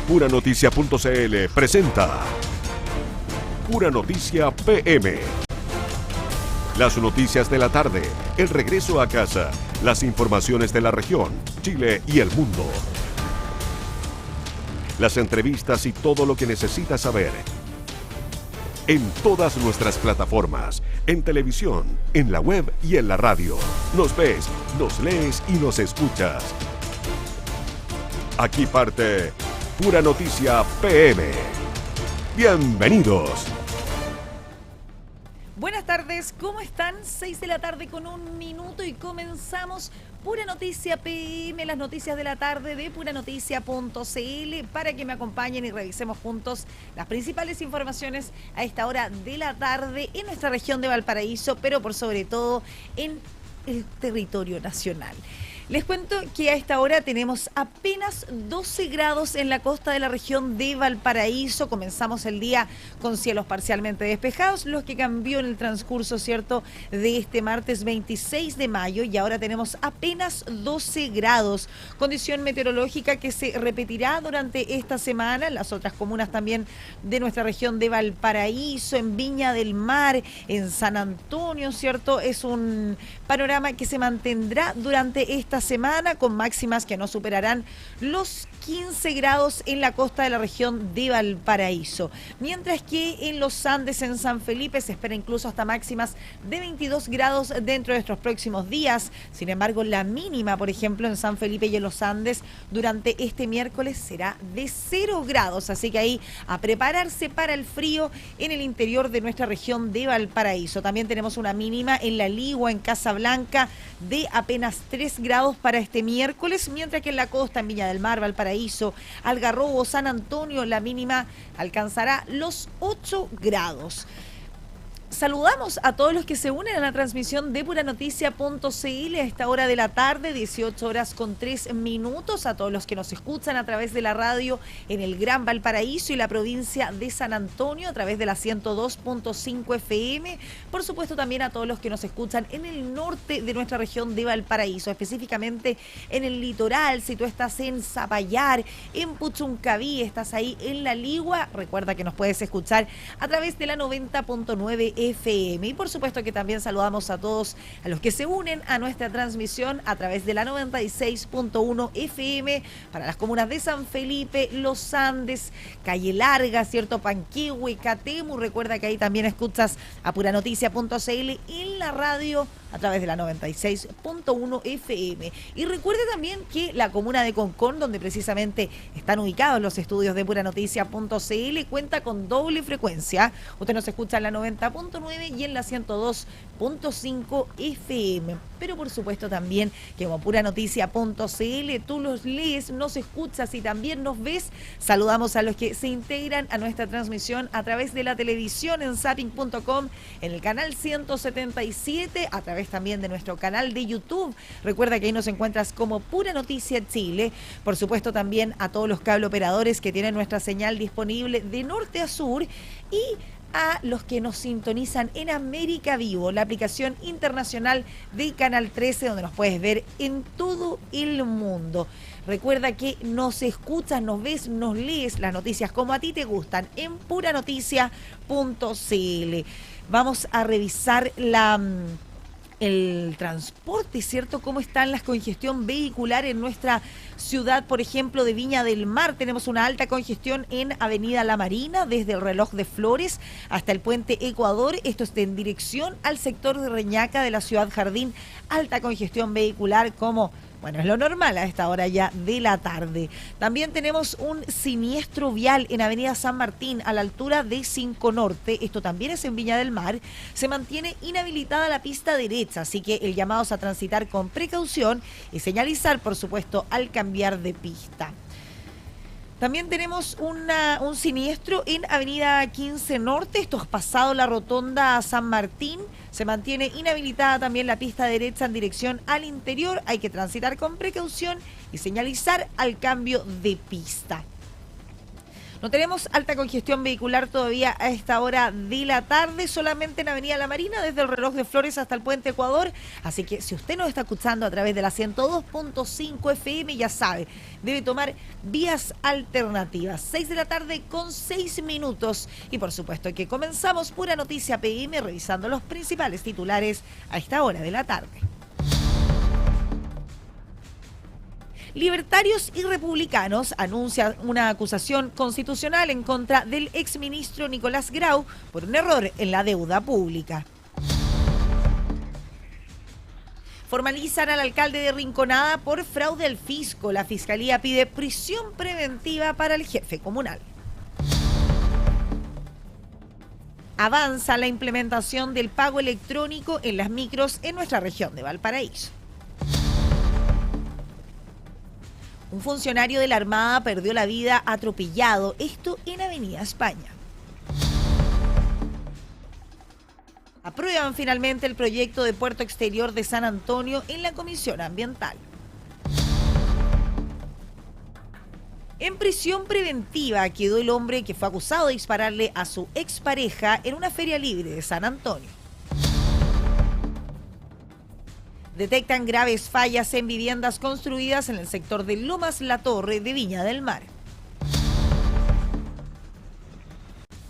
Puranoticia.cl presenta Pura Noticia PM. Las noticias de la tarde, el regreso a casa, las informaciones de la región, Chile y el mundo. Las entrevistas y todo lo que necesitas saber. En todas nuestras plataformas, en televisión, en la web y en la radio. Nos ves, nos lees y nos escuchas. Aquí parte Pura Noticia PM. Bienvenidos. Buenas tardes, ¿cómo están? 6 de la tarde con 1 minuto y comenzamos Pura Noticia PM, las noticias de la tarde de puranoticia.cl para que me acompañen y revisemos juntos las principales informaciones a esta hora de la tarde en nuestra región de Valparaíso, pero por sobre todo en el territorio nacional. Les cuento que a esta hora tenemos apenas 12 grados en la costa de la región de Valparaíso. Comenzamos el día con cielos parcialmente despejados, lo que cambió en el transcurso, ¿cierto?, de este martes 26 de mayo y ahora tenemos apenas 12 grados. Condición meteorológica que se repetirá durante esta semana en las otras comunas también de nuestra región de Valparaíso, en Viña del Mar, en San Antonio, ¿cierto? Es un panorama que se mantendrá durante esta semana con máximas que no superarán los 15 grados en la costa de la región de Valparaíso. Mientras que en los Andes, en San Felipe, se espera incluso hasta máximas de 22 grados dentro de estos próximos días. Sin embargo, la mínima, por ejemplo, en San Felipe y en los Andes durante este miércoles será de 0 grados. Así que ahí a prepararse para el frío en el interior de nuestra región de Valparaíso. También tenemos una mínima en La Ligua, en Casablanca, de apenas 3 grados para este miércoles, mientras que en la costa, en Viña del Mar, Valparaíso, Algarrobo, San Antonio, la mínima alcanzará los 8 grados. Saludamos a todos los que se unen a la transmisión de puranoticia.cl a esta hora de la tarde, 18 horas con 3 minutos, a todos los que nos escuchan a través de la radio en el Gran Valparaíso y la provincia de San Antonio a través de la 102.5 FM, por supuesto también a todos los que nos escuchan en el norte de nuestra región de Valparaíso, específicamente en el litoral. Si tú estás en Zapallar, en Puchuncaví, estás ahí en La Ligua, recuerda que nos puedes escuchar a través de la 90.9 FM. Y por supuesto que también saludamos a todos a los que se unen a nuestra transmisión a través de la 96.1 FM para las comunas de San Felipe, Los Andes, Calle Larga, ¿cierto?, Panquehue, Catemu. Recuerda que ahí también escuchas a puranoticia.cl en la radio a través de la 96.1 FM. Y recuerde también que la comuna de Concón, donde precisamente están ubicados los estudios de puranoticia.cl, cuenta con doble frecuencia. Usted nos escucha en la 90.9 y en la 102.5 FM. Pero por supuesto también que como puranoticia.cl tú los lees, nos escuchas y también nos ves. Saludamos a los que se integran a nuestra transmisión a través de la televisión en zapping.com, en el canal 177, a través también de nuestro canal de YouTube. Recuerda que ahí nos encuentras como Pura Noticia Chile. Por supuesto también a todos los cable operadores que tienen nuestra señal disponible de norte a sur y a los que nos sintonizan en América Vivo, la aplicación internacional de Canal 13, donde nos puedes ver en todo el mundo. Recuerda que nos escuchas, nos ves, nos lees las noticias como a ti te gustan en puranoticia.cl. Vamos a revisar el transporte, ¿cierto? ¿Cómo está la congestión vehicular en nuestra ciudad, por ejemplo, de Viña del Mar? Tenemos una alta congestión en Avenida La Marina, desde el Reloj de Flores hasta el Puente Ecuador. Esto es en dirección al sector de Reñaca de la Ciudad Jardín. Alta congestión vehicular como... bueno, es lo normal a esta hora ya de la tarde. También tenemos un siniestro vial en Avenida San Martín, a la altura de 5 Norte. Esto también es en Viña del Mar. Se mantiene inhabilitada la pista derecha, así que el llamado es a transitar con precaución y señalizar, por supuesto, al cambiar de pista. También tenemos un siniestro en Avenida 15 Norte, esto es pasado la rotonda San Martín. Se mantiene inhabilitada también la pista derecha en dirección al interior. Hay que transitar con precaución y señalizar al cambio de pista. No tenemos alta congestión vehicular todavía a esta hora de la tarde, solamente en Avenida La Marina, desde el Reloj de Flores hasta el Puente Ecuador. Así que si usted nos está escuchando a través de la 102.5 FM, ya sabe, debe tomar vías alternativas. 6 de la tarde con 6 minutos. Y por supuesto que comenzamos Pura Noticia PM revisando los principales titulares a esta hora de la tarde. Libertarios y republicanos anuncian una acusación constitucional en contra del exministro Nicolás Grau por un error en la deuda pública. Formalizan al alcalde de Rinconada por fraude al fisco. La fiscalía pide prisión preventiva para el jefe comunal. Avanza la implementación del pago electrónico en las micros en nuestra región de Valparaíso. Un funcionario de la Armada perdió la vida atropellado, esto en Avenida España. Aprueban finalmente el proyecto de puerto exterior de San Antonio en la Comisión Ambiental. En prisión preventiva quedó el hombre que fue acusado de dispararle a su expareja en una feria libre de San Antonio. Detectan graves fallas en viviendas construidas en el sector de Lomas La Torre de Viña del Mar.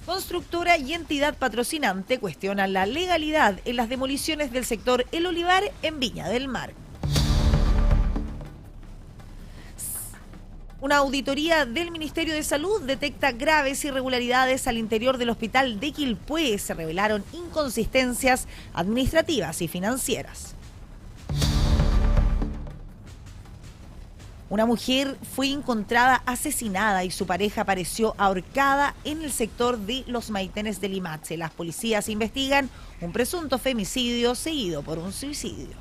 Constructora y entidad patrocinante cuestionan la legalidad en las demoliciones del sector El Olivar en Viña del Mar. Una auditoría del Ministerio de Salud detecta graves irregularidades al interior del hospital de Quilpué. Se revelaron inconsistencias administrativas y financieras. Una mujer fue encontrada asesinada y su pareja apareció ahorcada en el sector de Los Maitenes de Limache. Las policías investigan un presunto femicidio seguido por un suicidio.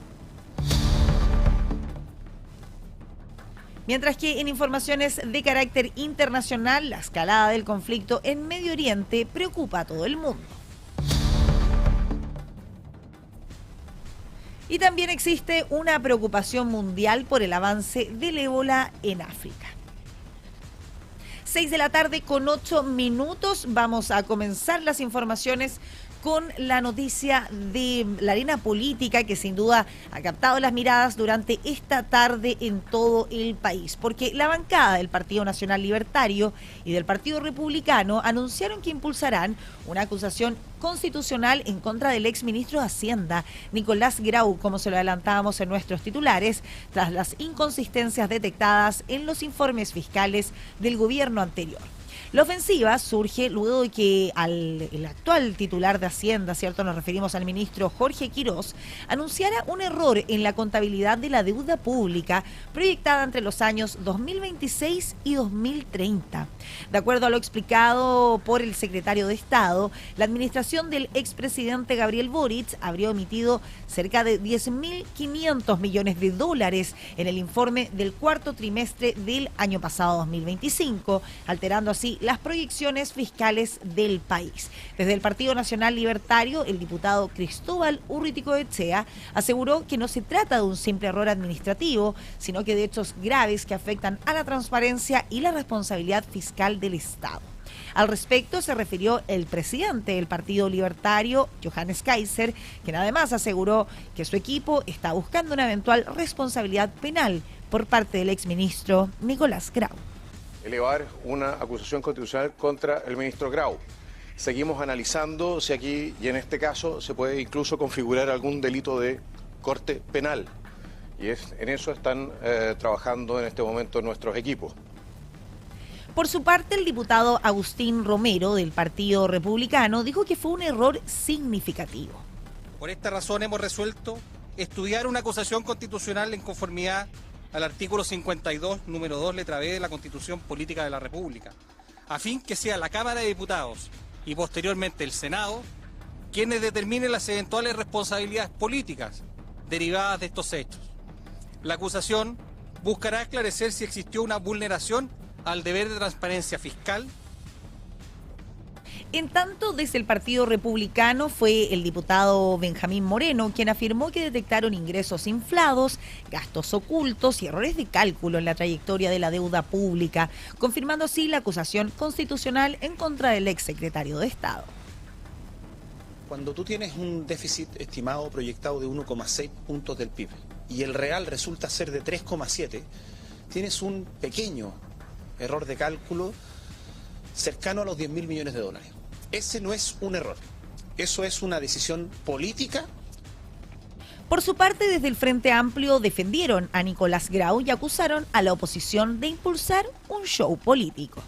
Mientras que en informaciones de carácter internacional, la escalada del conflicto en Medio Oriente preocupa a todo el mundo. Y también existe una preocupación mundial por el avance del ébola en África. 6 de la tarde con 8 minutos. Vamos a comenzar las informaciones con la noticia de la arena política que sin duda ha captado las miradas durante esta tarde en todo el país, porque la bancada del Partido Nacional Libertario y del Partido Republicano anunciaron que impulsarán una acusación constitucional en contra del exministro de Hacienda, Nicolás Grau, como se lo adelantábamos en nuestros titulares, tras las inconsistencias detectadas en los informes fiscales del gobierno anterior. La ofensiva surge luego de que el actual titular de Hacienda, ¿cierto? Nos referimos al ministro Jorge Quirós, anunciara un error en la contabilidad de la deuda pública proyectada entre los años 2026 y 2030. De acuerdo a lo explicado por el secretario de Estado, la administración del expresidente Gabriel Boric habría omitido cerca de 10.500 millones de dólares en el informe del cuarto trimestre del año pasado 2025, alterando así las proyecciones fiscales del país. Desde el Partido Nacional Libertario, el diputado Cristóbal Urriticoechea aseguró que no se trata de un simple error administrativo, sino que de hechos graves que afectan a la transparencia y la responsabilidad fiscal del Estado. Al respecto se refirió el presidente del Partido Libertario, Johannes Kaiser, quien además aseguró que su equipo está buscando una eventual responsabilidad penal por parte del exministro Nicolás Grau. Elevar una acusación constitucional contra el ministro Grau. Seguimos analizando si aquí y en este caso se puede incluso configurar algún delito de corte penal. Y en eso están trabajando en este momento nuestros equipos. Por su parte, el diputado Agustín Romero del Partido Republicano dijo que fue un error significativo. Por esta razón hemos resuelto estudiar una acusación constitucional en conformidad al artículo 52, número 2, letra B de la Constitución Política de la República, a fin que sea la Cámara de Diputados y posteriormente el Senado quienes determinen las eventuales responsabilidades políticas derivadas de estos hechos. La acusación buscará esclarecer si existió una vulneración al deber de transparencia fiscal. En tanto, desde el Partido Republicano fue el diputado Benjamín Moreno quien afirmó que detectaron ingresos inflados, gastos ocultos y errores de cálculo en la trayectoria de la deuda pública, confirmando así la acusación constitucional en contra del exsecretario de Estado. Cuando tú tienes un déficit estimado proyectado de 1,6 puntos del PIB y el real resulta ser de 3,7, tienes un pequeño error de cálculo cercano a los 10.000 millones de dólares. Ese no es un error, eso es una decisión política. Por su parte, desde el Frente Amplio defendieron a Nicolás Grau y acusaron a la oposición de impulsar un show político.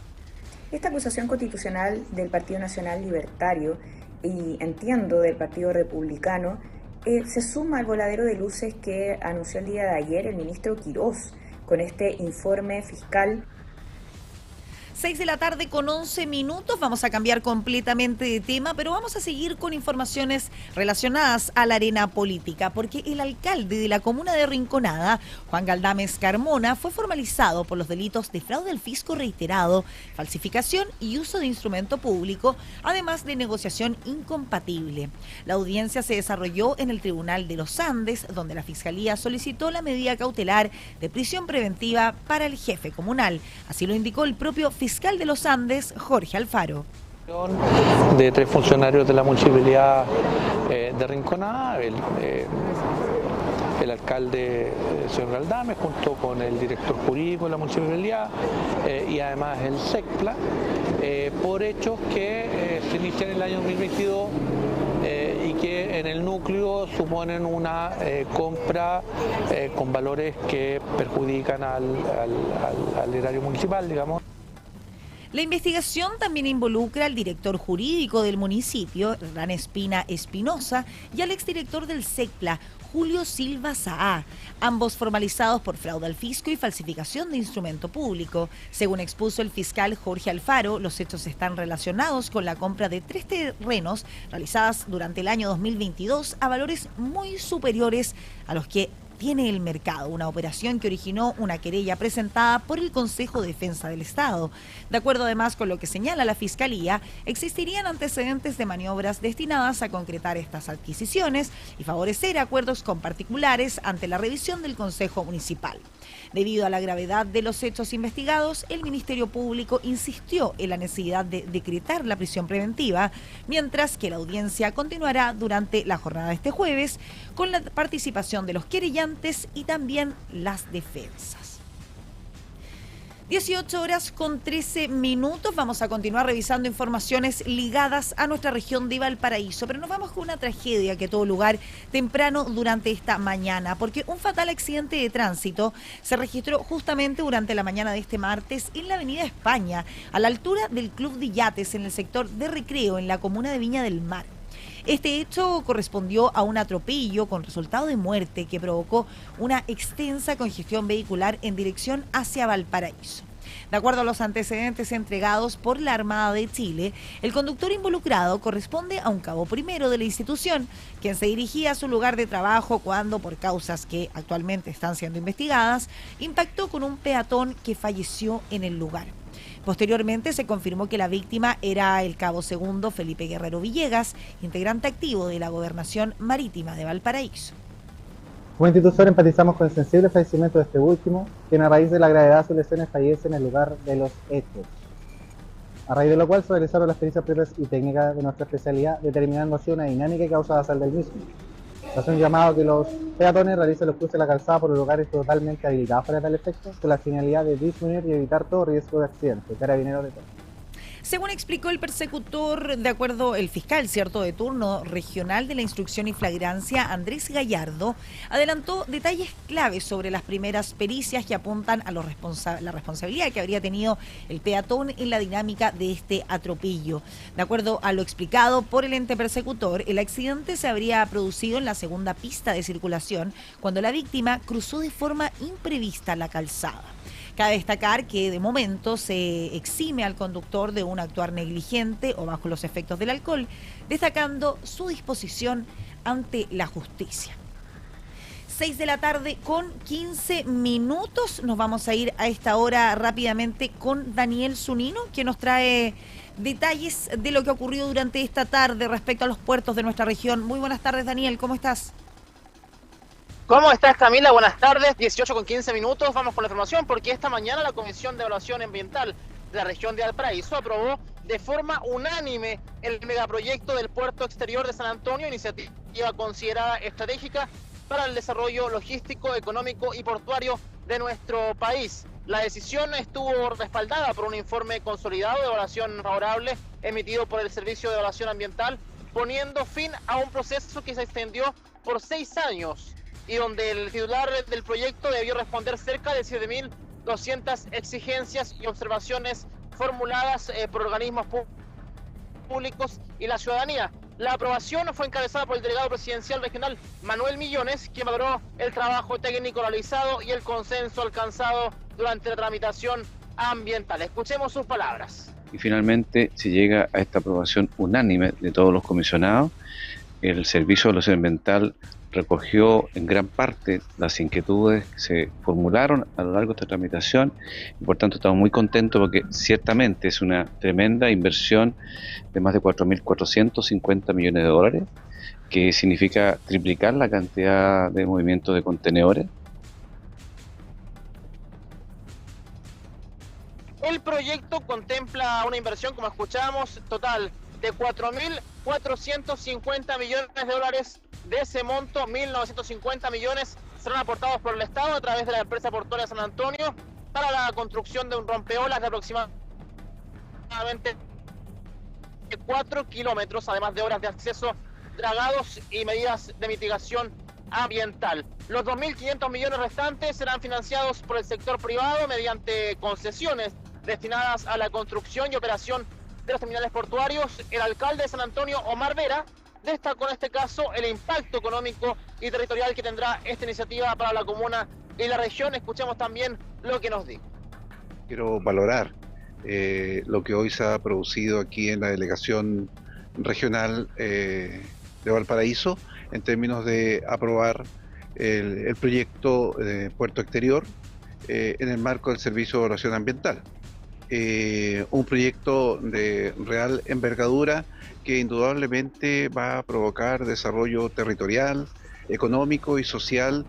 Esta acusación constitucional del Partido Nacional Libertario y entiendo del Partido Republicano se suma al voladero de luces que anunció el día de ayer el ministro Quirós con este informe fiscal. 6 de la tarde con 11 minutos, vamos a cambiar completamente de tema, pero vamos a seguir con informaciones relacionadas a la arena política, porque el alcalde de la comuna de Rinconada, Juan Galdames Carmona, fue formalizado por los delitos de fraude al fisco reiterado, falsificación y uso de instrumento público, además de negociación incompatible. La audiencia se desarrolló en el Tribunal de los Andes, donde la Fiscalía solicitó la medida cautelar de prisión preventiva para el jefe comunal. Así lo indicó el propio fiscal de los Andes, Jorge Alfaro. De 3 funcionarios de la municipalidad de Rinconada, el alcalde, señor Galdames, junto con el director jurídico de la municipalidad y además el SECPLA, por hechos que se inician en el año 2022 y que en el núcleo suponen una compra con valores que perjudican al erario municipal, digamos. La investigación también involucra al director jurídico del municipio, Hernán Espina Espinosa, y al exdirector del SECPLA, Julio Silva Saá, ambos formalizados por fraude al fisco y falsificación de instrumento público. Según expuso el fiscal Jorge Alfaro, los hechos están relacionados con la compra de 3 terrenos realizadas durante el año 2022 a valores muy superiores a los que tiene el mercado, una operación que originó una querella presentada por el Consejo de Defensa del Estado. De acuerdo además con lo que señala la Fiscalía, existirían antecedentes de maniobras destinadas a concretar estas adquisiciones y favorecer acuerdos con particulares ante la revisión del Consejo Municipal. Debido a la gravedad de los hechos investigados, el Ministerio Público insistió en la necesidad de decretar la prisión preventiva, mientras que la audiencia continuará durante la jornada de este jueves con la participación de los querellantes y también las defensas. 18 horas con 13 minutos. Vamos a continuar revisando informaciones ligadas a nuestra región de Valparaíso, pero nos vamos con una tragedia que tuvo lugar temprano durante esta mañana, porque un fatal accidente de tránsito se registró justamente durante la mañana de este martes en la avenida España, a la altura del Club de Yates, en el sector de Recreo, en la comuna de Viña del Mar. Este hecho correspondió a un atropello con resultado de muerte que provocó una extensa congestión vehicular en dirección hacia Valparaíso. De acuerdo a los antecedentes entregados por la Armada de Chile, el conductor involucrado corresponde a un cabo primero de la institución, quien se dirigía a su lugar de trabajo cuando, por causas que actualmente están siendo investigadas, impactó con un peatón que falleció en el lugar. Posteriormente se confirmó que la víctima era el cabo segundo Felipe Guerrero Villegas, integrante activo de la Gobernación Marítima de Valparaíso. Como institución empatizamos con el sensible fallecimiento de este último, quien a raíz de la gravedad de sus lesiones fallece en el lugar de los hechos. A raíz de lo cual se realizaron las pericias previas y técnicas de nuestra especialidad, determinando así una dinámica y causa basal del mismo. Se hace un llamado a que los peatones realicen los cruces de la calzada por los lugares totalmente habilitados para tal efecto, con la finalidad de disminuir y evitar todo riesgo de accidente. Carabineros de todo. Según explicó el persecutor, de acuerdo el fiscal, de turno regional de la instrucción y flagrancia, Andrés Gallardo, adelantó detalles claves sobre las primeras pericias que apuntan a la responsabilidad que habría tenido el peatón en la dinámica de este atropello. De acuerdo a lo explicado por el ente persecutor, el accidente se habría producido en la segunda pista de circulación cuando la víctima cruzó de forma imprevista la calzada. Cabe destacar que de momento se exime al conductor de un actuar negligente o bajo los efectos del alcohol, destacando su disposición ante la justicia. 6 de la tarde con 15 minutos. Nos vamos a ir a esta hora rápidamente con Daniel Zunino, que nos trae detalles de lo que ocurrió durante esta tarde respecto a los puertos de nuestra región. Muy buenas tardes, Daniel, ¿cómo estás? ¿Cómo estás, Camila? Buenas tardes, 18:15. Vamos con la información porque esta mañana la Comisión de Evaluación Ambiental de la región de Valparaíso aprobó de forma unánime el megaproyecto del puerto exterior de San Antonio, iniciativa considerada estratégica para el desarrollo logístico, económico y portuario de nuestro país. La decisión estuvo respaldada por un informe consolidado de evaluación favorable emitido por el Servicio de Evaluación Ambiental, poniendo fin a un proceso que se extendió por 6 años y donde el titular del proyecto debió responder cerca de 7.200 exigencias y observaciones formuladas por organismos públicos y la ciudadanía. La aprobación fue encabezada por el delegado presidencial regional Manuel Millones, quien valoró el trabajo técnico realizado y el consenso alcanzado durante la tramitación ambiental. Escuchemos sus palabras. Y finalmente se llega a esta aprobación unánime de todos los comisionados. El Servicio de Evaluación Ambiental recogió en gran parte las inquietudes que se formularon a lo largo de esta tramitación y por tanto estamos muy contentos porque ciertamente es una tremenda inversión de más de 4.450 millones de dólares, que significa triplicar la cantidad de movimientos de contenedores. El proyecto contempla una inversión, como escuchábamos, total de 4.450 millones de dólares. De ese monto, 1.950 millones serán aportados por el Estado a través de la empresa portuaria San Antonio para la construcción de un rompeolas de aproximadamente 4 kilómetros, además de obras de acceso, dragados y medidas de mitigación ambiental. Los 2.500 millones restantes serán financiados por el sector privado mediante concesiones destinadas a la construcción y operación de los terminales portuarios. El alcalde de San Antonio, Omar Vera, destacó en este caso el impacto económico y territorial que tendrá esta iniciativa para la comuna y la región. Escuchemos también lo que nos dijo. Quiero valorar lo que hoy se ha producido aquí en la delegación regional de Valparaíso en términos de aprobar el proyecto de Puerto Exterior en el marco del Servicio de Evaluación Ambiental. Un proyecto de real envergadura que indudablemente va a provocar desarrollo territorial, económico y social.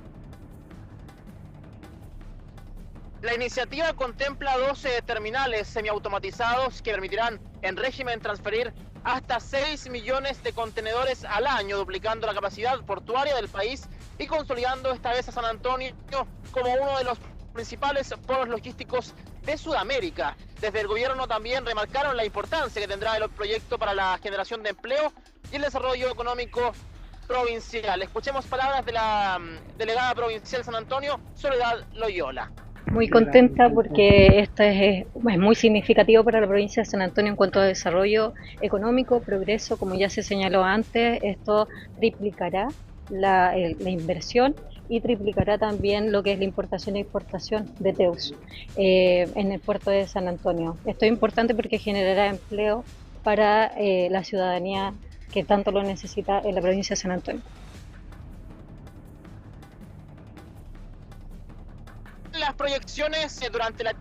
La iniciativa contempla 12 terminales semiautomatizados que permitirán en régimen transferir hasta 6 millones de contenedores al año, duplicando la capacidad portuaria del país y consolidando esta vez a San Antonio como uno de los principales polos logísticos de Sudamérica. Desde el gobierno también remarcaron la importancia que tendrá el proyecto para la generación de empleo y el desarrollo económico provincial. Escuchemos palabras de la delegada provincial de San Antonio, Soledad Loyola. Muy contenta porque esto es muy significativo para la provincia de San Antonio en cuanto a desarrollo económico, progreso. Como ya se señaló antes, esto triplicará la inversión y triplicará también lo que es la importación e exportación de TEUs en el puerto de San Antonio. Esto es importante porque generará empleo para la ciudadanía que tanto lo necesita en la provincia de San Antonio. Las proyecciones durante la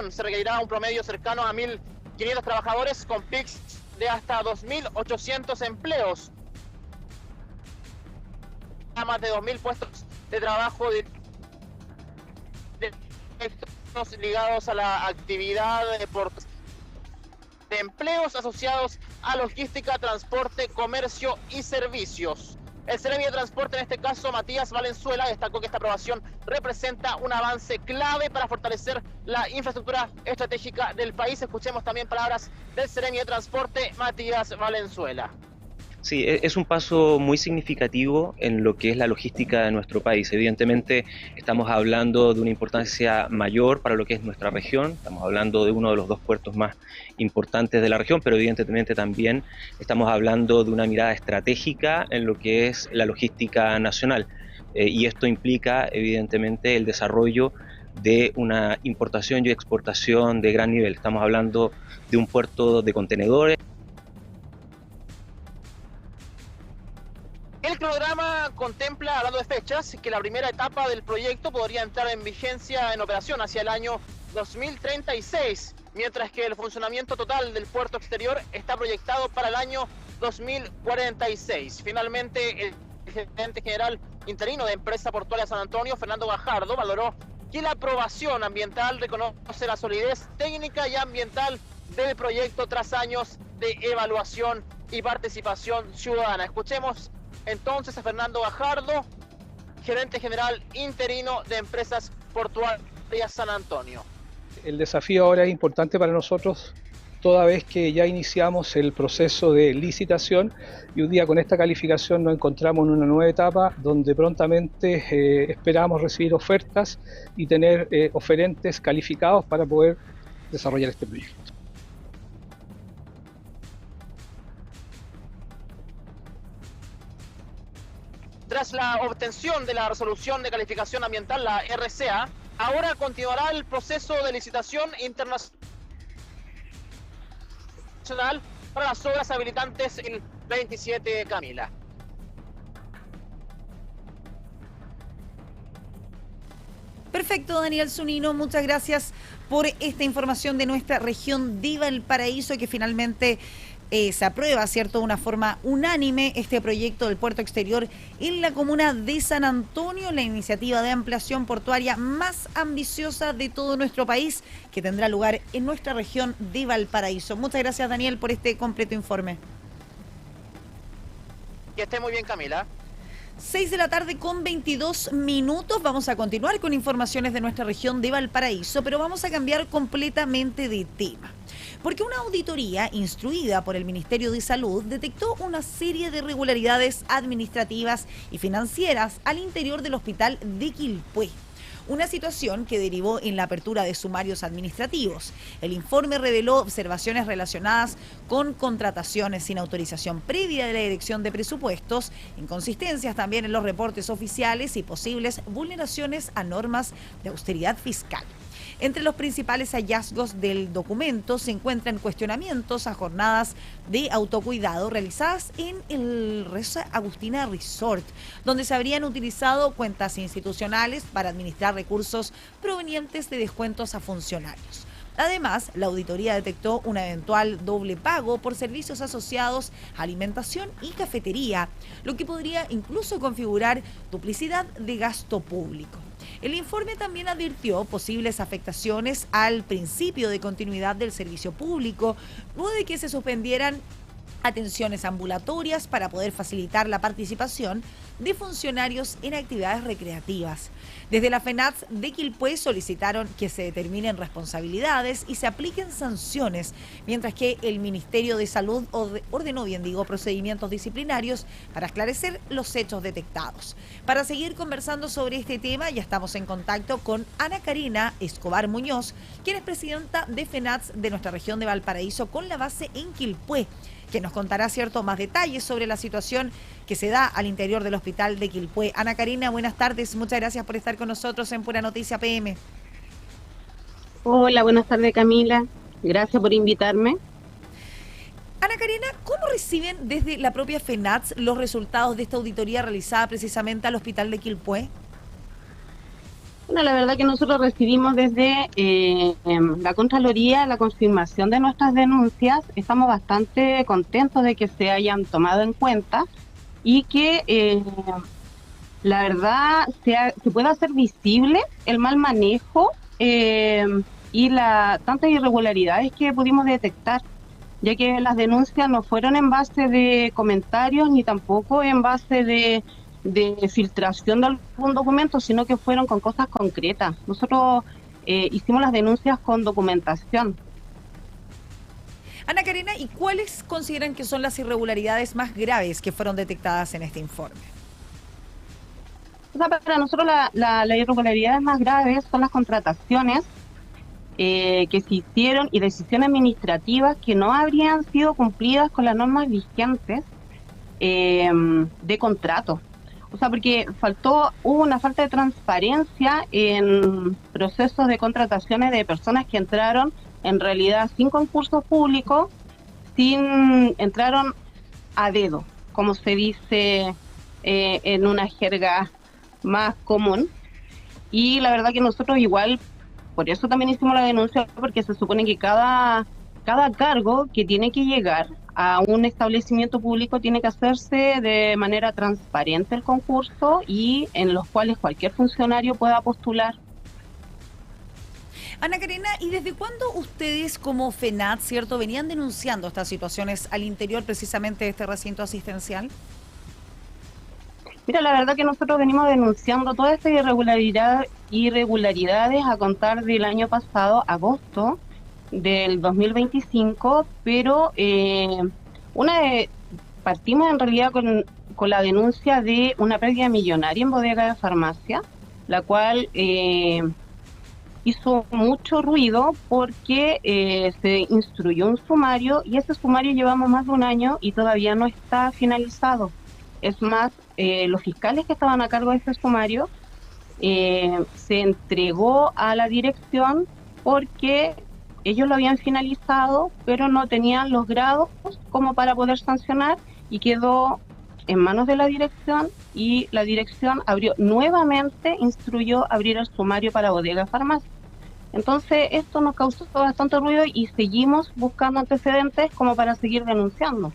se requerirá un promedio cercano a 1.500 trabajadores con PICs de hasta 2.800 empleos. A más de 2.000 puestos de trabajo ligados a la actividad de empleos asociados a logística, transporte, comercio y servicios. El Seremi de Transporte, en este caso Matías Valenzuela, destacó que esta aprobación representa un avance clave para fortalecer la infraestructura estratégica del país. Escuchemos también palabras del Seremi de Transporte, Matías Valenzuela. Sí, es un paso muy significativo en lo que es la logística de nuestro país. Evidentemente estamos hablando de una importancia mayor para lo que es nuestra región, estamos hablando de uno de los 2 puertos más importantes de la región, pero evidentemente también estamos hablando de una mirada estratégica en lo que es la logística nacional. Y esto implica evidentemente el desarrollo de una importación y exportación de gran nivel. Estamos hablando de un puerto de contenedores. El cronograma contempla, hablando de fechas, que la primera etapa del proyecto podría entrar en vigencia en operación hacia el año 2036. mientras que el funcionamiento total del puerto exterior está proyectado para el año 2046. Finalmente, el gerente general interino de Empresa Portuaria San Antonio, Fernando Gajardo, valoró que la aprobación ambiental reconoce la solidez técnica y ambiental del proyecto tras años de evaluación y participación ciudadana. Escuchemos entonces a Fernando Gajardo, gerente general interino de Empresas Portuarias San Antonio. El desafío ahora es importante para nosotros, toda vez que ya iniciamos el proceso de licitación y un día con esta calificación nos encontramos en una nueva etapa donde prontamente esperamos recibir ofertas y tener oferentes calificados para poder desarrollar este proyecto. Tras la obtención de la resolución de calificación ambiental, la RCA, ahora continuará el proceso de licitación internacional para las obras habilitantes el 27, Camila. Perfecto, Daniel Zunino, muchas gracias por esta información de nuestra región de Valparaíso, que finalmente se aprueba, ¿cierto?, de una forma unánime este proyecto del puerto exterior en la comuna de San Antonio, la iniciativa de ampliación portuaria más ambiciosa de todo nuestro país, que tendrá lugar en nuestra región de Valparaíso. Muchas gracias, Daniel, por este completo informe. Que esté muy bien, Camila. 6 de la tarde con 22 minutos. Vamos a continuar con informaciones de nuestra región de Valparaíso, pero vamos a cambiar completamente de tema. Porque una auditoría instruida por el Ministerio de Salud detectó una serie de irregularidades administrativas y financieras al interior del hospital de Quilpué. Una situación que derivó en la apertura de sumarios administrativos. El informe reveló observaciones relacionadas con contrataciones sin autorización previa de la Dirección de Presupuestos, inconsistencias también en los reportes oficiales y posibles vulneraciones a normas de austeridad fiscal. Entre los principales hallazgos del documento se encuentran cuestionamientos a jornadas de autocuidado realizadas en el Rosa Agustina Resort, donde se habrían utilizado cuentas institucionales para administrar recursos provenientes de descuentos a funcionarios. Además, la auditoría detectó un eventual doble pago por servicios asociados a alimentación y cafetería, lo que podría incluso configurar duplicidad de gasto público. El informe también advirtió posibles afectaciones al principio de continuidad del servicio público, luego de que se suspendieran atenciones ambulatorias para poder facilitar la participación de funcionarios en actividades recreativas. Desde la FENATS de Quilpué solicitaron que se determinen responsabilidades y se apliquen sanciones, mientras que el Ministerio de Salud ordenó, procedimientos disciplinarios para esclarecer los hechos detectados. Para seguir conversando sobre este tema, ya estamos en contacto con Ana Karina Escobar Muñoz, quien es presidenta de FENATS de nuestra región de Valparaíso con la base en Quilpué, que nos contará más detalles sobre la situación que se da al interior del hospital de Quilpué. Ana Karina, buenas tardes, muchas gracias por estar con nosotros en Pura Noticia PM. Hola, buenas tardes, Camila, gracias por invitarme. Ana Karina, ¿cómo reciben desde la propia FENATS los resultados de esta auditoría realizada precisamente al hospital de Quilpué? Bueno, la verdad que nosotros recibimos desde la Contraloría la confirmación de nuestras denuncias. Estamos bastante contentos de que se hayan tomado en cuenta y que la verdad se pueda hacer visible el mal manejo y tantas irregularidades que pudimos detectar, ya que las denuncias no fueron en base de comentarios ni tampoco en base de filtración de algún documento, sino que fueron con cosas concretas. Nosotros hicimos las denuncias con documentación. Ana Karina, ¿y cuáles consideran que son las irregularidades más graves que fueron detectadas en este informe? O sea, para nosotros las irregularidades más graves son las contrataciones que se hicieron y decisiones administrativas que no habrían sido cumplidas con las normas vigentes de contrato. O sea, porque hubo una falta de transparencia en procesos de contrataciones de personas que entraron en realidad sin concurso público, entraron a dedo, como se dice en una jerga más común. Y la verdad que nosotros igual por eso también hicimos la denuncia, porque se supone que cada cargo que tiene que llegar a un establecimiento público tiene que hacerse de manera transparente el concurso y en los cuales cualquier funcionario pueda postular. Ana Karina, ¿y desde cuándo ustedes como FENAT, cierto, venían denunciando estas situaciones al interior precisamente de este recinto asistencial? Mira, la verdad que nosotros venimos denunciando todas estas irregularidades a contar del año pasado, agosto del 2025, pero partimos en realidad con la denuncia de una pérdida millonaria en bodega de farmacia, la cual hizo mucho ruido porque se instruyó un sumario y ese sumario llevamos más de un año y todavía no está finalizado. Es más, los fiscales que estaban a cargo de ese sumario se entregó a la dirección porque ellos lo habían finalizado, pero no tenían los grados como para poder sancionar y quedó en manos de la dirección y la dirección instruyó abrir el sumario para bodega farmacia. Entonces esto nos causó bastante ruido y seguimos buscando antecedentes como para seguir denunciando.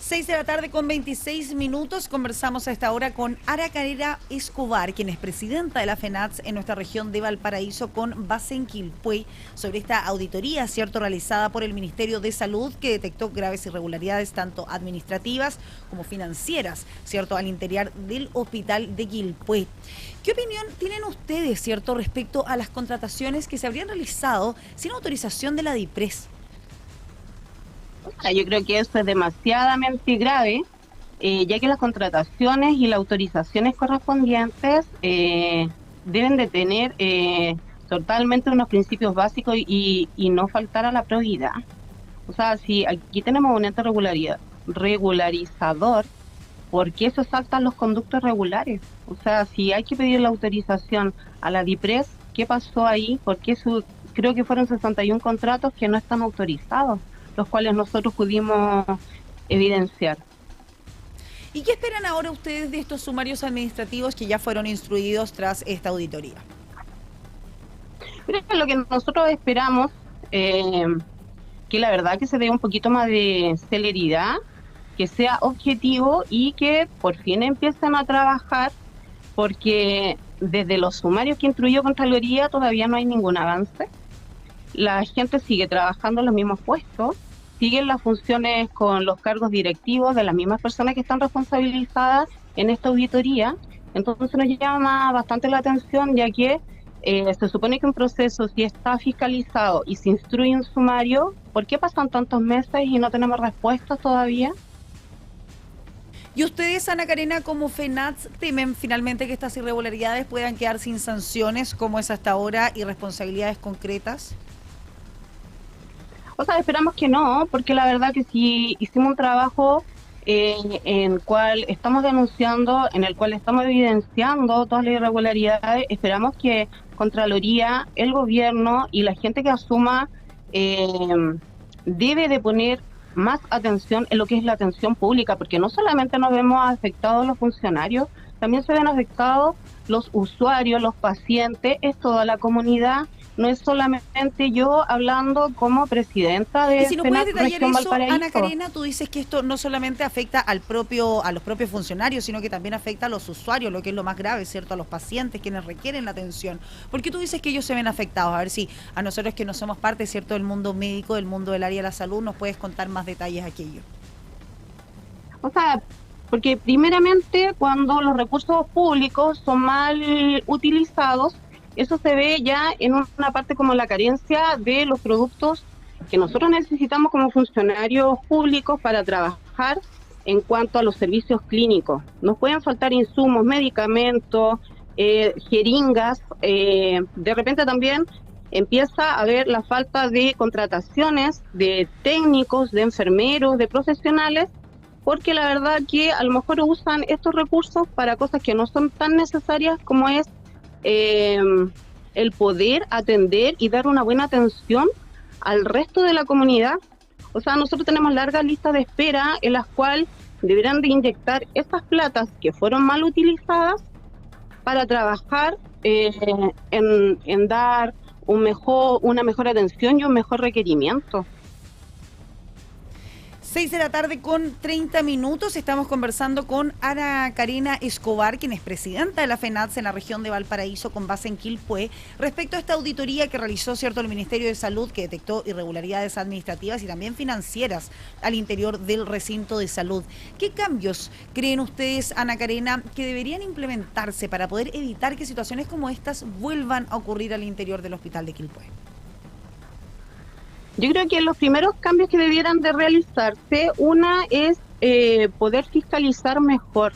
6:26 p.m. Conversamos a esta hora con Ana Karina Escobar, quien es presidenta de la FENATS en nuestra región de Valparaíso, con base en Quilpué, sobre esta auditoría, cierto, realizada por el Ministerio de Salud, que detectó graves irregularidades tanto administrativas como financieras, cierto, al interior del hospital de Quilpué. ¿Qué opinión tienen ustedes, cierto, respecto a las contrataciones que se habrían realizado sin autorización de la DIPRES? Yo creo que eso es demasiadamente grave, ya que las contrataciones y las autorizaciones correspondientes deben de tener totalmente unos principios básicos y no faltar a la probidad. O sea, si aquí tenemos un ente regularizador, ¿por qué se saltan los conductos regulares? O sea, si hay que pedir la autorización a la DIPRES, ¿qué pasó ahí? Porque creo que fueron 61 contratos que no están autorizados, los cuales nosotros pudimos evidenciar. ¿Y qué esperan ahora ustedes de estos sumarios administrativos que ya fueron instruidos tras esta auditoría? Mira, lo que nosotros esperamos, que la verdad que se dé un poquito más de celeridad, que sea objetivo y que por fin empiecen a trabajar, porque desde los sumarios que instruyó Contraloría todavía no hay ningún avance. La gente sigue trabajando en los mismos puestos, siguen las funciones con los cargos directivos de las mismas personas que están responsabilizadas en esta auditoría. Entonces nos llama bastante la atención, ya que se supone que un proceso, si está fiscalizado y se instruye un sumario, ¿por qué pasan tantos meses y no tenemos respuestas todavía? ¿Y ustedes, Ana Karina, como FENATS, temen finalmente que estas irregularidades puedan quedar sin sanciones como es hasta ahora y responsabilidades concretas? O sea, esperamos que no, porque la verdad que si hicimos un trabajo en el cual estamos denunciando, en el cual estamos evidenciando todas las irregularidades, esperamos que Contraloría, el gobierno y la gente que asuma debe de poner más atención en lo que es la atención pública, porque no solamente nos vemos afectados los funcionarios, también se ven afectados los usuarios, los pacientes, es toda la comunidad. No es solamente yo hablando como presidenta de y si no puedes detallar Región eso, Valparaíso. Ana Karina, tú dices que esto no solamente afecta a los propios funcionarios, sino que también afecta a los usuarios, lo que es lo más grave, ¿cierto? A los pacientes, quienes requieren la atención. ¿Por qué tú dices que ellos se ven afectados? A ver si a nosotros que no somos parte, ¿cierto?, del mundo médico, del mundo del área de la salud, nos puedes contar más detalles aquello. O sea, porque primeramente cuando los recursos públicos son mal utilizados, eso se ve ya en una parte como la carencia de los productos que nosotros necesitamos como funcionarios públicos para trabajar en cuanto a los servicios clínicos. Nos pueden faltar insumos, medicamentos, jeringas. De repente también empieza a haber la falta de contrataciones de técnicos, de enfermeros, de profesionales, porque la verdad que a lo mejor usan estos recursos para cosas que no son tan necesarias como es el poder atender y dar una buena atención al resto de la comunidad. O sea, nosotros tenemos largas listas de espera en las cuales deberán de inyectar estas platas que fueron mal utilizadas para trabajar en dar una mejor atención y un mejor requerimiento. 6 de la tarde con 30 minutos. Estamos conversando con Ana Karena Escobar, quien es presidenta de la FENATS en la región de Valparaíso con base en Quilpué, respecto a esta auditoría que realizó el Ministerio de Salud, que detectó irregularidades administrativas y también financieras al interior del recinto de salud. ¿Qué cambios creen ustedes, Ana Karena, que deberían implementarse para poder evitar que situaciones como estas vuelvan a ocurrir al interior del hospital de Quilpué? Yo creo que los primeros cambios que debieran de realizarse, una es poder fiscalizar mejor,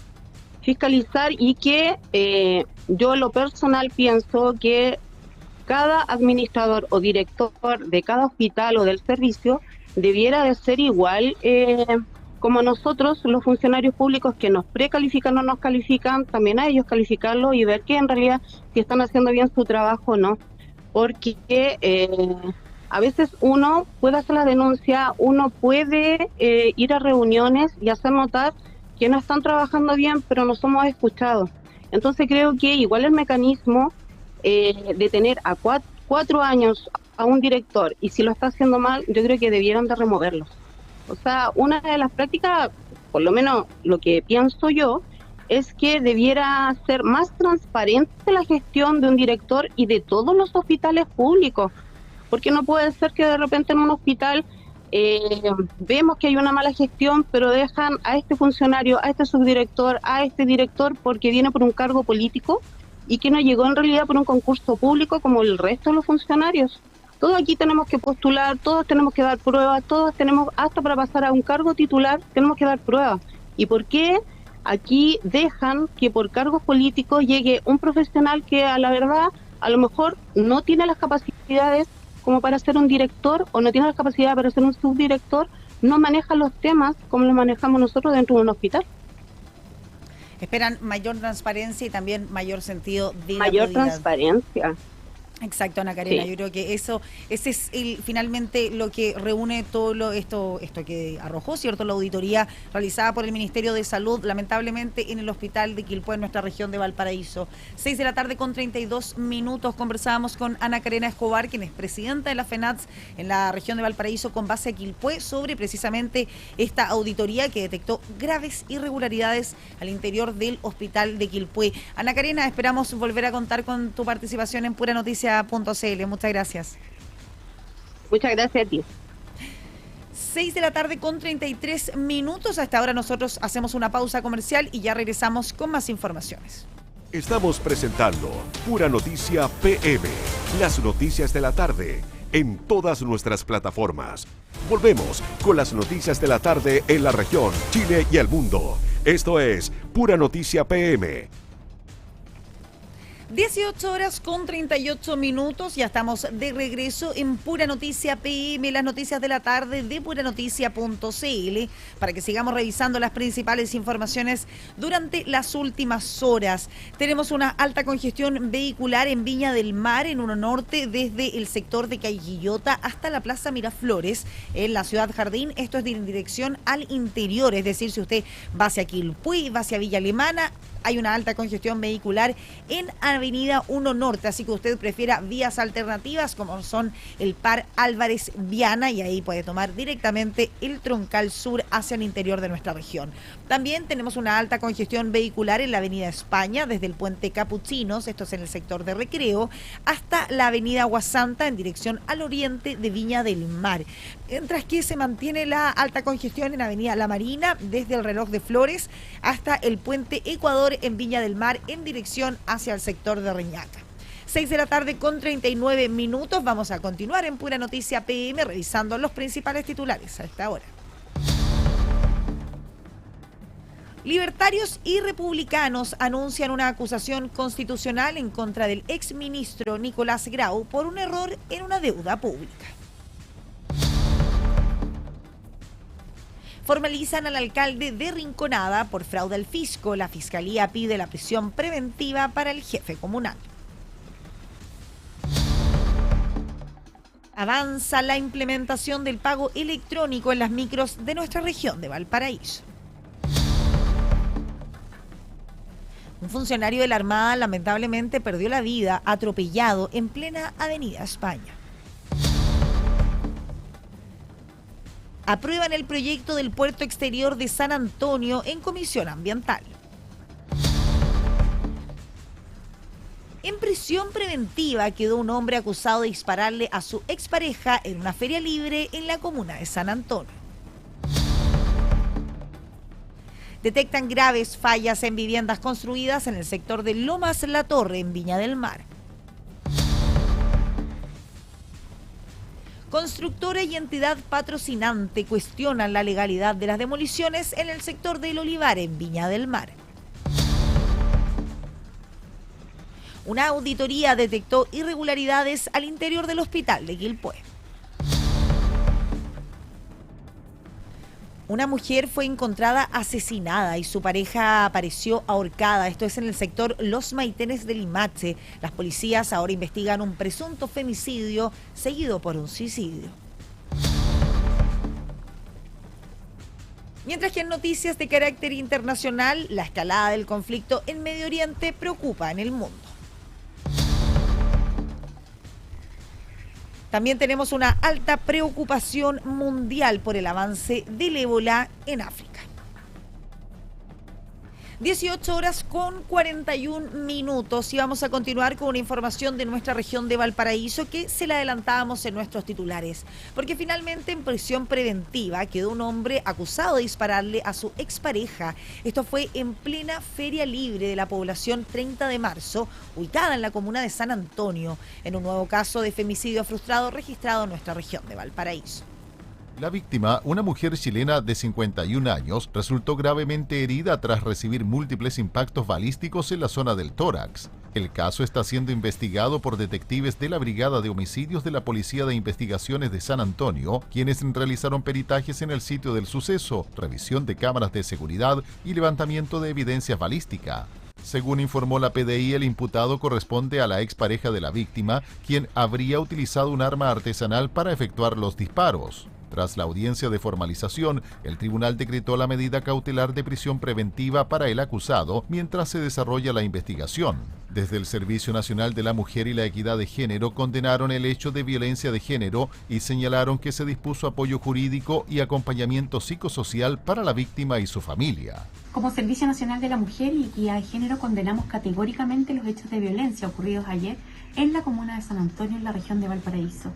y que yo lo personal pienso que cada administrador o director de cada hospital o del servicio debiera de ser igual como nosotros, los funcionarios públicos que nos precalifican o nos califican, también a ellos calificarlo y ver que en realidad si están haciendo bien su trabajo o no, porque a veces uno puede hacer la denuncia, uno puede ir a reuniones y hacer notar que no están trabajando bien, pero no somos escuchados. Entonces creo que igual el mecanismo de tener a 4 años a un director, y si lo está haciendo mal, yo creo que debieran de removerlos. O sea, una de las prácticas, por lo menos lo que pienso yo, es que debiera ser más transparente la gestión de un director y de todos los hospitales públicos. Porque no puede ser que de repente en un hospital vemos que hay una mala gestión, pero dejan a este funcionario, a este subdirector, a este director porque viene por un cargo político y que no llegó en realidad por un concurso público como el resto de los funcionarios. Todos aquí tenemos que postular, todos tenemos que dar pruebas, todos tenemos, hasta para pasar a un cargo titular, tenemos que dar pruebas. ¿Y por qué aquí dejan que por cargos políticos llegue un profesional que a la verdad a lo mejor no tiene las capacidades como para ser un director o no tiene la capacidad para ser un subdirector, no maneja los temas como los manejamos nosotros dentro de un hospital? Esperan mayor transparencia y también mayor sentido de mayor la transparencia. Exacto, Ana Karena, Sí. yo creo que ese es finalmente lo que reúne todo esto que arrojó, ¿cierto? La auditoría realizada por el Ministerio de Salud, lamentablemente en el hospital de Quilpué, en nuestra región de Valparaíso. 6 de la tarde con 32 minutos, conversábamos con Ana Karena Escobar, quien es presidenta de la FENATS en la región de Valparaíso con base a Quilpué, sobre precisamente esta auditoría que detectó graves irregularidades al interior del hospital de Quilpué. Ana Karena, esperamos volver a contar con tu participación en Pura Noticia .cl. Muchas gracias. Muchas gracias a ti. 6 de la tarde con 33 minutos. Hasta ahora nosotros hacemos una pausa comercial y ya regresamos con más informaciones. Estamos presentando Pura Noticia PM, las noticias de la tarde, en todas nuestras plataformas. Volvemos con las noticias de la tarde en la región, Chile y el mundo. Esto es Pura Noticia PM. 18 horas con 38 minutos, ya estamos de regreso en Pura Noticia PM, las noticias de la tarde de puranoticia.cl, para que sigamos revisando las principales informaciones durante las últimas horas. Tenemos una alta congestión vehicular en Viña del Mar, en Uno Norte, desde el sector de Caillillota hasta la Plaza Miraflores, en la Ciudad Jardín. Esto es en dirección al interior, es decir, si usted va hacia Quilpué, va hacia Villa Alemana, hay una alta congestión vehicular en Avenida 1 Norte, así que usted prefiera vías alternativas como son el Par Álvarez Viana, y ahí puede tomar directamente el Troncal Sur hacia el interior de nuestra región. También tenemos una alta congestión vehicular en la Avenida España, desde el Puente Capuchinos, esto es en el sector de Recreo, hasta la Avenida Aguasanta en dirección al oriente de Viña del Mar. Mientras que se mantiene la alta congestión en Avenida La Marina, desde el Reloj de Flores hasta el Puente Ecuador en Viña del Mar, en dirección hacia el sector de Reñaca. 6 de la tarde con 39 minutos. Vamos a continuar en Pura Noticia PM revisando los principales titulares a esta hora. Libertarios y republicanos anuncian una acusación constitucional en contra del exministro Nicolás Grau por un error en una deuda pública. Formalizan al alcalde de Rinconada por fraude al fisco. La fiscalía pide la prisión preventiva para el jefe comunal. Avanza la implementación del pago electrónico en las micros de nuestra región de Valparaíso. Un funcionario de la Armada lamentablemente perdió la vida atropellado en plena Avenida España. Aprueban el proyecto del puerto exterior de San Antonio en comisión ambiental. En prisión preventiva quedó un hombre acusado de dispararle a su expareja en una feria libre en la comuna de San Antonio. Detectan graves fallas en viviendas construidas en el sector de Lomas La Torre, en Viña del Mar. Constructora y entidad patrocinante cuestionan la legalidad de las demoliciones en el sector del Olivar, en Viña del Mar. Una auditoría detectó irregularidades al interior del hospital de Quilpué. Una mujer fue encontrada asesinada y su pareja apareció ahorcada. Esto es en el sector Los Maitenes de Limache. Las policías ahora investigan un presunto femicidio seguido por un suicidio. Mientras que en noticias de carácter internacional, la escalada del conflicto en Medio Oriente preocupa en el mundo. También tenemos una alta preocupación mundial por el avance del ébola en África. 18:41 y vamos a continuar con una información de nuestra región de Valparaíso que se la adelantábamos en nuestros titulares, porque finalmente en prisión preventiva quedó un hombre acusado de dispararle a su expareja. Esto fue en plena feria libre de la población 30 de marzo, ubicada en la comuna de San Antonio, en un nuevo caso de femicidio frustrado registrado en nuestra región de Valparaíso. La víctima, una mujer chilena de 51 años, resultó gravemente herida tras recibir múltiples impactos balísticos en la zona del tórax. El caso está siendo investigado por detectives de la Brigada de Homicidios de la Policía de Investigaciones de San Antonio, quienes realizaron peritajes en el sitio del suceso, revisión de cámaras de seguridad y levantamiento de evidencias balísticas. Según informó la PDI, el imputado corresponde a la expareja de la víctima, quien habría utilizado un arma artesanal para efectuar los disparos. Tras la audiencia de formalización, el tribunal decretó la medida cautelar de prisión preventiva para el acusado mientras se desarrolla la investigación. Desde el Servicio Nacional de la Mujer y la Equidad de Género condenaron el hecho de violencia de género y señalaron que se dispuso apoyo jurídico y acompañamiento psicosocial para la víctima y su familia. Como Servicio Nacional de la Mujer y Equidad de Género condenamos categóricamente los hechos de violencia ocurridos ayer en la comuna de San Antonio, en la región de Valparaíso.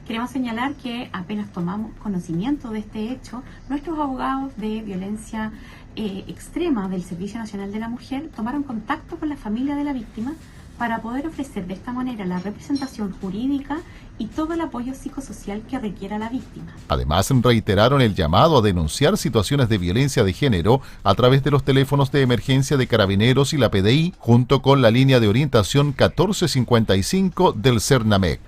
Queremos señalar que apenas tomamos conocimiento de este hecho, nuestros abogados de violencia extrema del Servicio Nacional de la Mujer tomaron contacto con la familia de la víctima para poder ofrecer de esta manera la representación jurídica y todo el apoyo psicosocial que requiera la víctima. Además, reiteraron el llamado a denunciar situaciones de violencia de género a través de los teléfonos de emergencia de Carabineros y la PDI, junto con la línea de orientación 1455 del CERNAMEC.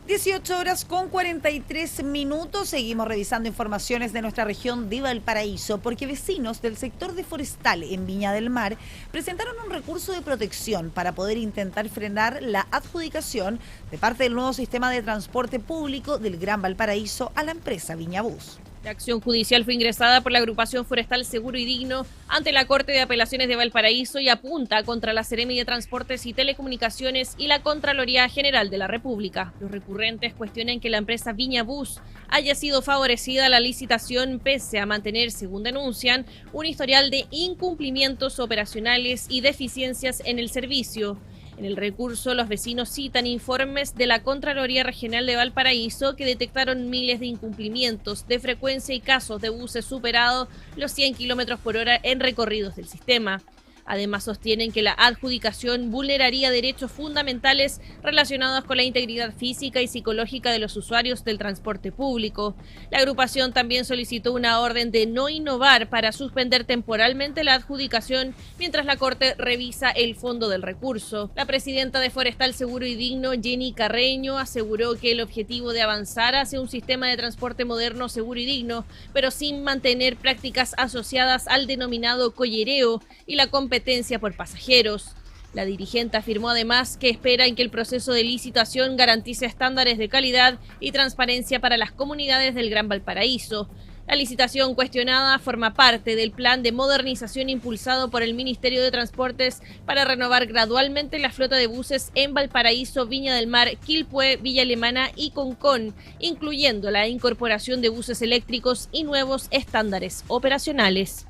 18:43. Seguimos revisando informaciones de nuestra región de Valparaíso, porque vecinos del sector de Forestal en Viña del Mar presentaron un recurso de protección para poder intentar frenar la adjudicación de parte del nuevo sistema de transporte público del Gran Valparaíso a la empresa Viñabus. La acción judicial fue ingresada por la agrupación Forestal Seguro y Digno ante la Corte de Apelaciones de Valparaíso y apunta contra la Seremi de Transportes y Telecomunicaciones y la Contraloría General de la República. Los recurrentes cuestionan que la empresa Viñabus haya sido favorecida a la licitación pese a mantener, según denuncian, un historial de incumplimientos operacionales y deficiencias en el servicio. En el recurso, los vecinos citan informes de la Contraloría Regional de Valparaíso que detectaron miles de incumplimientos de frecuencia y casos de buses superados los 100 km/h en recorridos del sistema. Además, sostienen que la adjudicación vulneraría derechos fundamentales relacionados con la integridad física y psicológica de los usuarios del transporte público. La agrupación también solicitó una orden de no innovar para suspender temporalmente la adjudicación mientras la Corte revisa el fondo del recurso. La presidenta de Forestal Seguro y Digno, Jenny Carreño, aseguró que el objetivo de avanzar hacia un sistema de transporte moderno, seguro y digno, pero sin mantener prácticas asociadas al denominado collereo y la competencia por pasajeros. La dirigente afirmó además que esperan que el proceso de licitación garantice estándares de calidad y transparencia para las comunidades del Gran Valparaíso. La licitación cuestionada forma parte del plan de modernización impulsado por el Ministerio de Transportes para renovar gradualmente la flota de buses en Valparaíso, Viña del Mar, Quilpué, Villa Alemana y Concón, incluyendo la incorporación de buses eléctricos y nuevos estándares operacionales.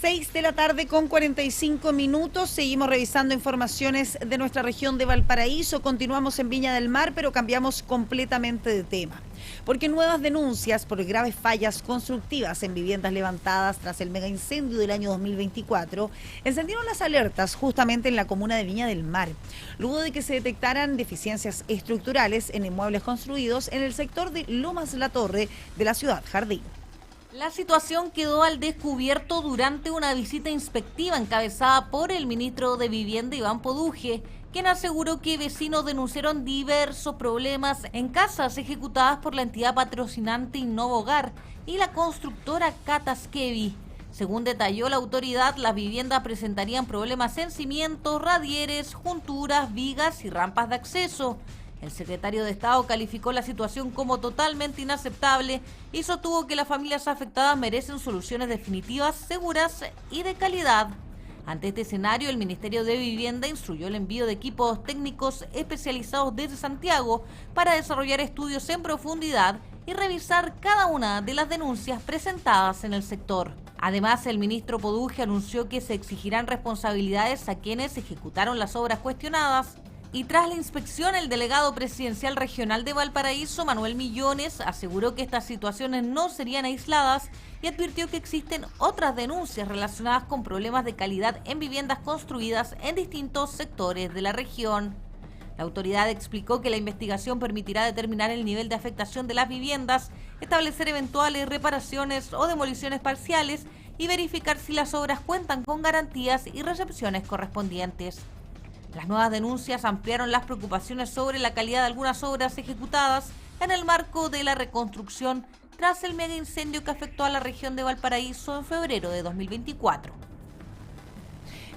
6 de la tarde con 45 minutos. Seguimos revisando informaciones de nuestra región de Valparaíso. Continuamos en Viña del Mar, pero cambiamos completamente de tema. Porque nuevas denuncias por graves fallas constructivas en viviendas levantadas tras el mega incendio del año 2024 encendieron las alertas justamente en la comuna de Viña del Mar, luego de que se detectaran deficiencias estructurales en inmuebles construidos en el sector de Lomas La Torre de la ciudad Jardín. La situación quedó al descubierto durante una visita inspectiva encabezada por el ministro de Vivienda, Iván Poduje, quien aseguró que vecinos denunciaron diversos problemas en casas ejecutadas por la entidad patrocinante Innovogar y la constructora Cataskevi. Según detalló la autoridad, las viviendas presentarían problemas en cimientos, radieres, junturas, vigas y rampas de acceso. El secretario de Estado calificó la situación como totalmente inaceptable y sostuvo que las familias afectadas merecen soluciones definitivas, seguras y de calidad. Ante este escenario, el Ministerio de Vivienda instruyó el envío de equipos técnicos especializados desde Santiago para desarrollar estudios en profundidad y revisar cada una de las denuncias presentadas en el sector. Además, el ministro Poduje anunció que se exigirán responsabilidades a quienes ejecutaron las obras cuestionadas. Y tras la inspección, el delegado presidencial regional de Valparaíso, Manuel Millones, aseguró que estas situaciones no serían aisladas y advirtió que existen otras denuncias relacionadas con problemas de calidad en viviendas construidas en distintos sectores de la región. La autoridad explicó que la investigación permitirá determinar el nivel de afectación de las viviendas, establecer eventuales reparaciones o demoliciones parciales y verificar si las obras cuentan con garantías y recepciones correspondientes. Las nuevas denuncias ampliaron las preocupaciones sobre la calidad de algunas obras ejecutadas en el marco de la reconstrucción tras el mega incendio que afectó a la región de Valparaíso en febrero de 2024.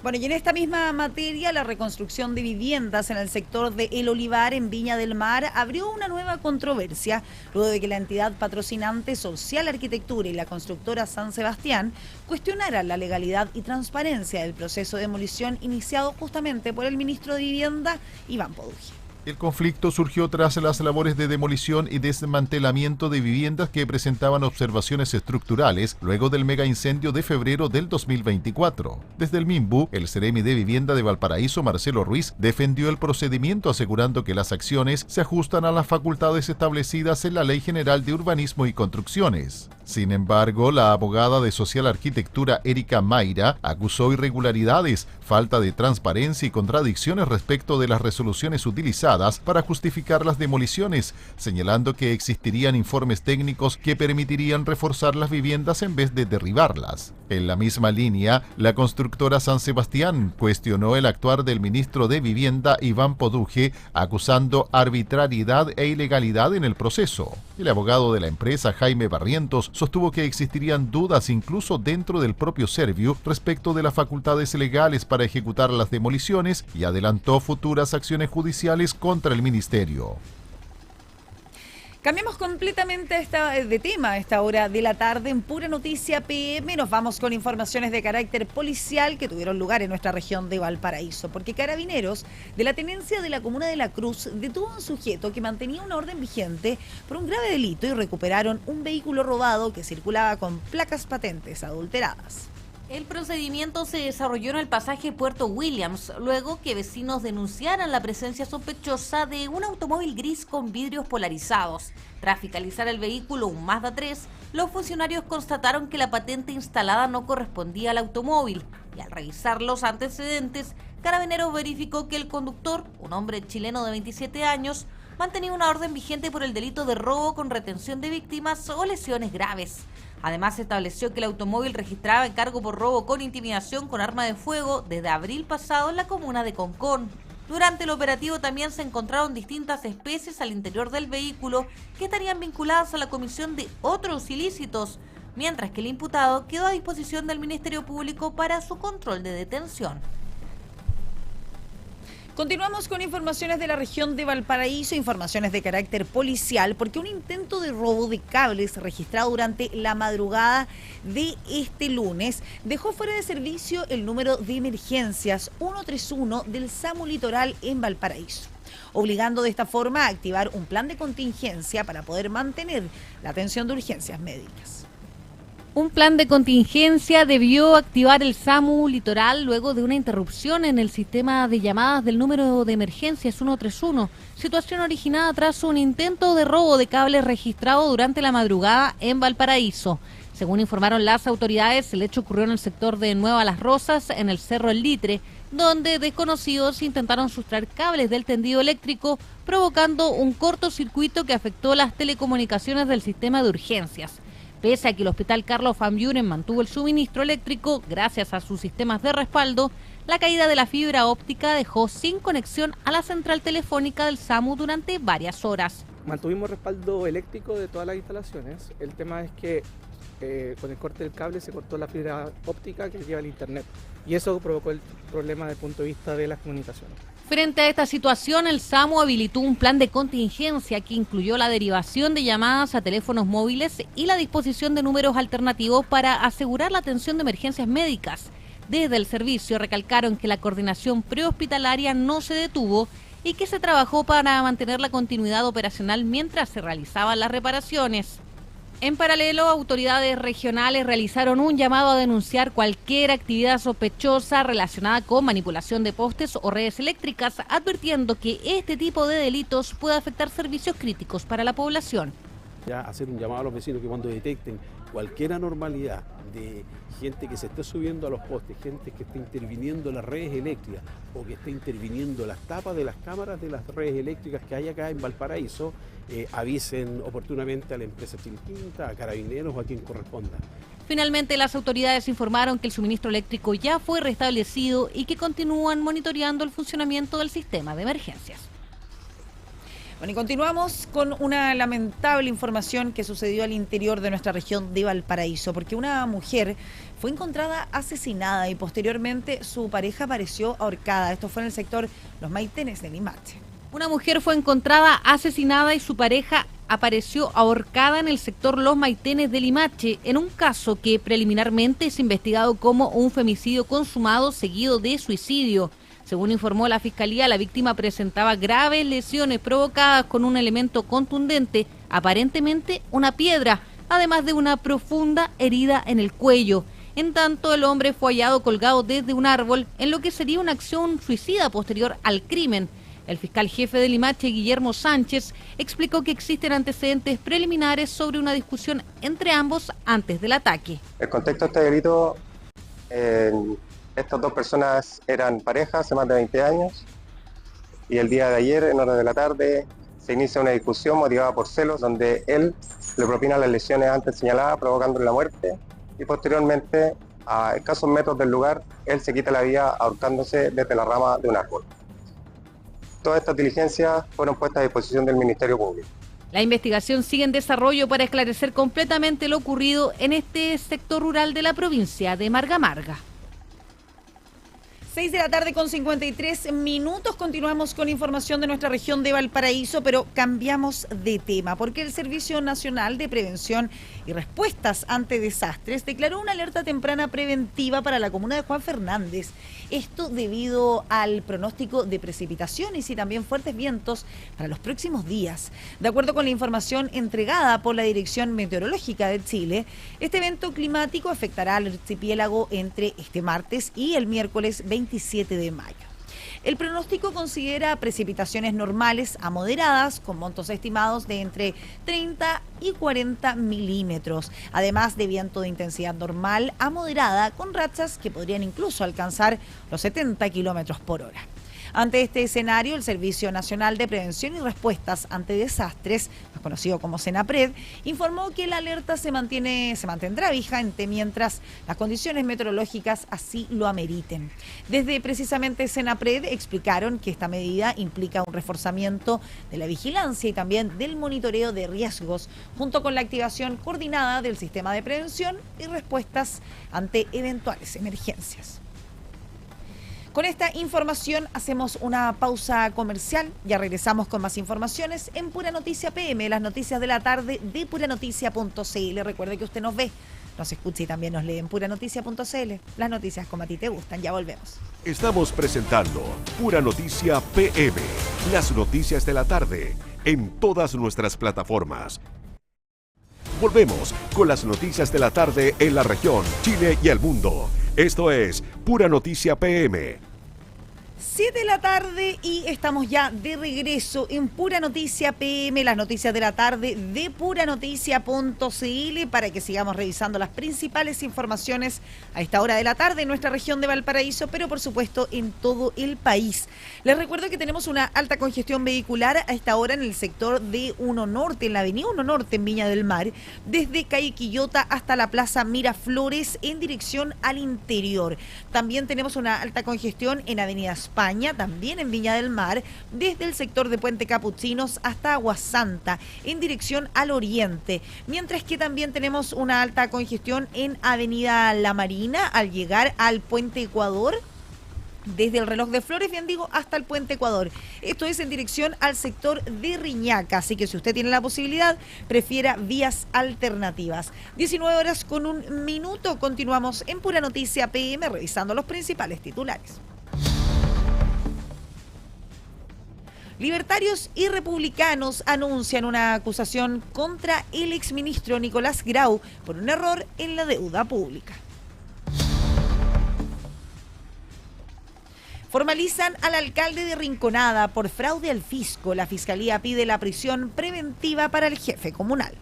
Bueno, y en esta misma materia, la reconstrucción de viviendas en el sector de El Olivar, en Viña del Mar, abrió una nueva controversia luego de que la entidad patrocinante Social Arquitectura y la constructora San Sebastián cuestionaran la legalidad y transparencia del proceso de demolición iniciado justamente por el ministro de Vivienda, Iván Poduje. El conflicto surgió tras las labores de demolición y desmantelamiento de viviendas que presentaban observaciones estructurales luego del mega incendio de febrero del 2024. Desde el MIMBU, el Ceremi de Vivienda de Valparaíso, Marcelo Ruiz, defendió el procedimiento asegurando que las acciones se ajustan a las facultades establecidas en la Ley General de Urbanismo y Construcciones. Sin embargo, la abogada de Social Arquitectura, Erika Mayra, acusó irregularidades, falta de transparencia y contradicciones respecto de las resoluciones utilizadas para justificar las demoliciones, señalando que existirían informes técnicos que permitirían reforzar las viviendas en vez de derribarlas. En la misma línea, la constructora San Sebastián cuestionó el actuar del ministro de Vivienda, Iván Poduje, acusando arbitrariedad e ilegalidad en el proceso. El abogado de la empresa, Jaime Barrientos, sostuvo que existirían dudas incluso dentro del propio Serviu respecto de las facultades legales para ejecutar las demoliciones y adelantó futuras acciones judiciales contra el ministerio. Cambiamos completamente de tema a esta hora de la tarde en Pura Noticia PM. Nos vamos con informaciones de carácter policial que tuvieron lugar en nuestra región de Valparaíso, porque Carabineros de la Tenencia de la Comuna de La Cruz detuvo a un sujeto que mantenía una orden vigente por un grave delito y recuperaron un vehículo robado que circulaba con placas patentes adulteradas. El procedimiento se desarrolló en el pasaje Puerto Williams, luego que vecinos denunciaran la presencia sospechosa de un automóvil gris con vidrios polarizados. Tras fiscalizar el vehículo, un Mazda 3, los funcionarios constataron que la patente instalada no correspondía al automóvil y al revisar los antecedentes, Carabineros verificó que el conductor, un hombre chileno de 27 años, mantenía una orden vigente por el delito de robo con retención de víctimas o lesiones graves. Además, se estableció que el automóvil registraba encargo por robo con intimidación con arma de fuego desde abril pasado en la comuna de Concón. Durante el operativo también se encontraron distintas especies al interior del vehículo que estarían vinculadas a la comisión de otros ilícitos, mientras que el imputado quedó a disposición del Ministerio Público para su control de detención. Continuamos con informaciones de la región de Valparaíso, informaciones de carácter policial, porque un intento de robo de cables registrado durante la madrugada de este lunes dejó fuera de servicio el número de emergencias 131 del SAMU Litoral en Valparaíso, obligando de esta forma a activar un plan de contingencia para poder mantener la atención de urgencias médicas. Un plan de contingencia debió activar el SAMU Litoral luego de una interrupción en el sistema de llamadas del número de emergencias 131, situación originada tras un intento de robo de cables registrado durante la madrugada en Valparaíso. Según informaron las autoridades, el hecho ocurrió en el sector de Nueva Las Rosas, en el Cerro El Litre, donde desconocidos intentaron sustraer cables del tendido eléctrico, provocando un cortocircuito que afectó las telecomunicaciones del sistema de urgencias. Pese a que el Hospital Carlos Van Buren mantuvo el suministro eléctrico gracias a sus sistemas de respaldo, la caída de la fibra óptica dejó sin conexión a la central telefónica del SAMU durante varias horas. Mantuvimos respaldo eléctrico de todas las instalaciones. El tema es que con el corte del cable se cortó la fibra óptica que lleva el internet y eso provocó el problema desde el punto de vista de las comunicaciones. Frente a esta situación, el SAMU habilitó un plan de contingencia que incluyó la derivación de llamadas a teléfonos móviles y la disposición de números alternativos para asegurar la atención de emergencias médicas. Desde el servicio recalcaron que la coordinación prehospitalaria no se detuvo y que se trabajó para mantener la continuidad operacional mientras se realizaban las reparaciones. En paralelo, autoridades regionales realizaron un llamado a denunciar cualquier actividad sospechosa relacionada con manipulación de postes o redes eléctricas, advirtiendo que este tipo de delitos puede afectar servicios críticos para la población. Ya hacer un llamado a los vecinos que cuando detecten cualquier anormalidad de gente que se esté subiendo a los postes, gente que esté interviniendo en las redes eléctricas o que esté interviniendo las tapas de las cámaras de las redes eléctricas que hay acá en Valparaíso, avisen oportunamente a la empresa Chilquinta, a Carabineros o a quien corresponda. Finalmente, las autoridades informaron que el suministro eléctrico ya fue restablecido y que continúan monitoreando el funcionamiento del sistema de emergencias. Bueno, y continuamos con una lamentable información que sucedió al interior de nuestra región de Valparaíso, porque una mujer fue encontrada asesinada y posteriormente su pareja apareció ahorcada. Esto fue en el sector Los Maitenes de Limache. Una mujer fue encontrada asesinada y su pareja apareció ahorcada en el sector Los Maitenes de Limache, en un caso que preliminarmente es investigado como un femicidio consumado seguido de suicidio. Según informó la Fiscalía, la víctima presentaba graves lesiones provocadas con un elemento contundente, aparentemente una piedra, además de una profunda herida en el cuello. En tanto, el hombre fue hallado colgado desde un árbol, en lo que sería una acción suicida posterior al crimen. El fiscal jefe de Limache, Guillermo Sánchez, explicó que existen antecedentes preliminares sobre una discusión entre ambos antes del ataque. El contexto de este delito, estas dos personas eran pareja hace más de 20 años y el día de ayer, en horas de la tarde, se inicia una discusión motivada por celos donde él le propina las lesiones antes señaladas, provocándole la muerte y posteriormente, a escasos metros del lugar, él se quita la vida ahorcándose desde la rama de un árbol. Todas estas diligencias fueron puestas a disposición del Ministerio Público. La investigación sigue en desarrollo para esclarecer completamente lo ocurrido en este sector rural de la provincia de Marga Marga. 6 de la tarde con 53 minutos. Continuamos con información de nuestra región de Valparaíso, pero cambiamos de tema, porque el Servicio Nacional de Prevención y Respuestas ante Desastres declaró una alerta temprana preventiva para la comuna de Juan Fernández. Esto debido al pronóstico de precipitaciones y también fuertes vientos para los próximos días. De acuerdo con la información entregada por la Dirección Meteorológica de Chile, este evento climático afectará al archipiélago entre este martes y el miércoles 27 de mayo. El pronóstico considera precipitaciones normales a moderadas con montos estimados de entre 30 y 40 milímetros, además de viento de intensidad normal a moderada con rachas que podrían incluso alcanzar los 70 kilómetros por hora. Ante este escenario, el Servicio Nacional de Prevención y Respuestas ante Desastres, más conocido como SENAPRED, informó que la alerta se mantendrá vigente mientras las condiciones meteorológicas así lo ameriten. Desde precisamente SENAPRED explicaron que esta medida implica un reforzamiento de la vigilancia y también del monitoreo de riesgos, junto con la activación coordinada del sistema de prevención y respuestas ante eventuales emergencias. Con esta información hacemos una pausa comercial. Ya regresamos con más informaciones en Pura Noticia PM, las noticias de la tarde de puranoticia.cl. Recuerde que usted nos ve, nos escucha y también nos lee en puranoticia.cl. Las noticias como a ti te gustan. Ya volvemos. Estamos presentando Pura Noticia PM, las noticias de la tarde en todas nuestras plataformas. Volvemos con las noticias de la tarde en la región, Chile y el mundo. Esto es Pura Noticia PM. 7 de la tarde y estamos ya de regreso en Pura Noticia PM, las noticias de la tarde de puranoticia.cl, para que sigamos revisando las principales informaciones a esta hora de la tarde en nuestra región de Valparaíso, pero por supuesto en todo el país. Les recuerdo que tenemos una alta congestión vehicular a esta hora en el sector de 1 Norte, en la avenida 1 Norte en Viña del Mar, desde calle Quillota hasta la plaza Miraflores en dirección al interior. También tenemos una alta congestión en avenida España, también en Viña del Mar, desde el sector de Puente Capuchinos hasta Aguasanta, en dirección al oriente. Mientras que también tenemos una alta congestión en avenida La Marina, al llegar al Puente Ecuador, desde el reloj de Flores, bien digo, hasta el Puente Ecuador. Esto es en dirección al sector de Riñaca, así que si usted tiene la posibilidad, prefiera vías alternativas. 19 horas con 1 minuto, continuamos en Pura Noticia PM, revisando los principales titulares. Libertarios y republicanos anuncian una acusación contra el exministro Nicolás Grau por un error en la deuda pública. Formalizan al alcalde de Rinconada por fraude al fisco. La fiscalía pide la prisión preventiva para el jefe comunal.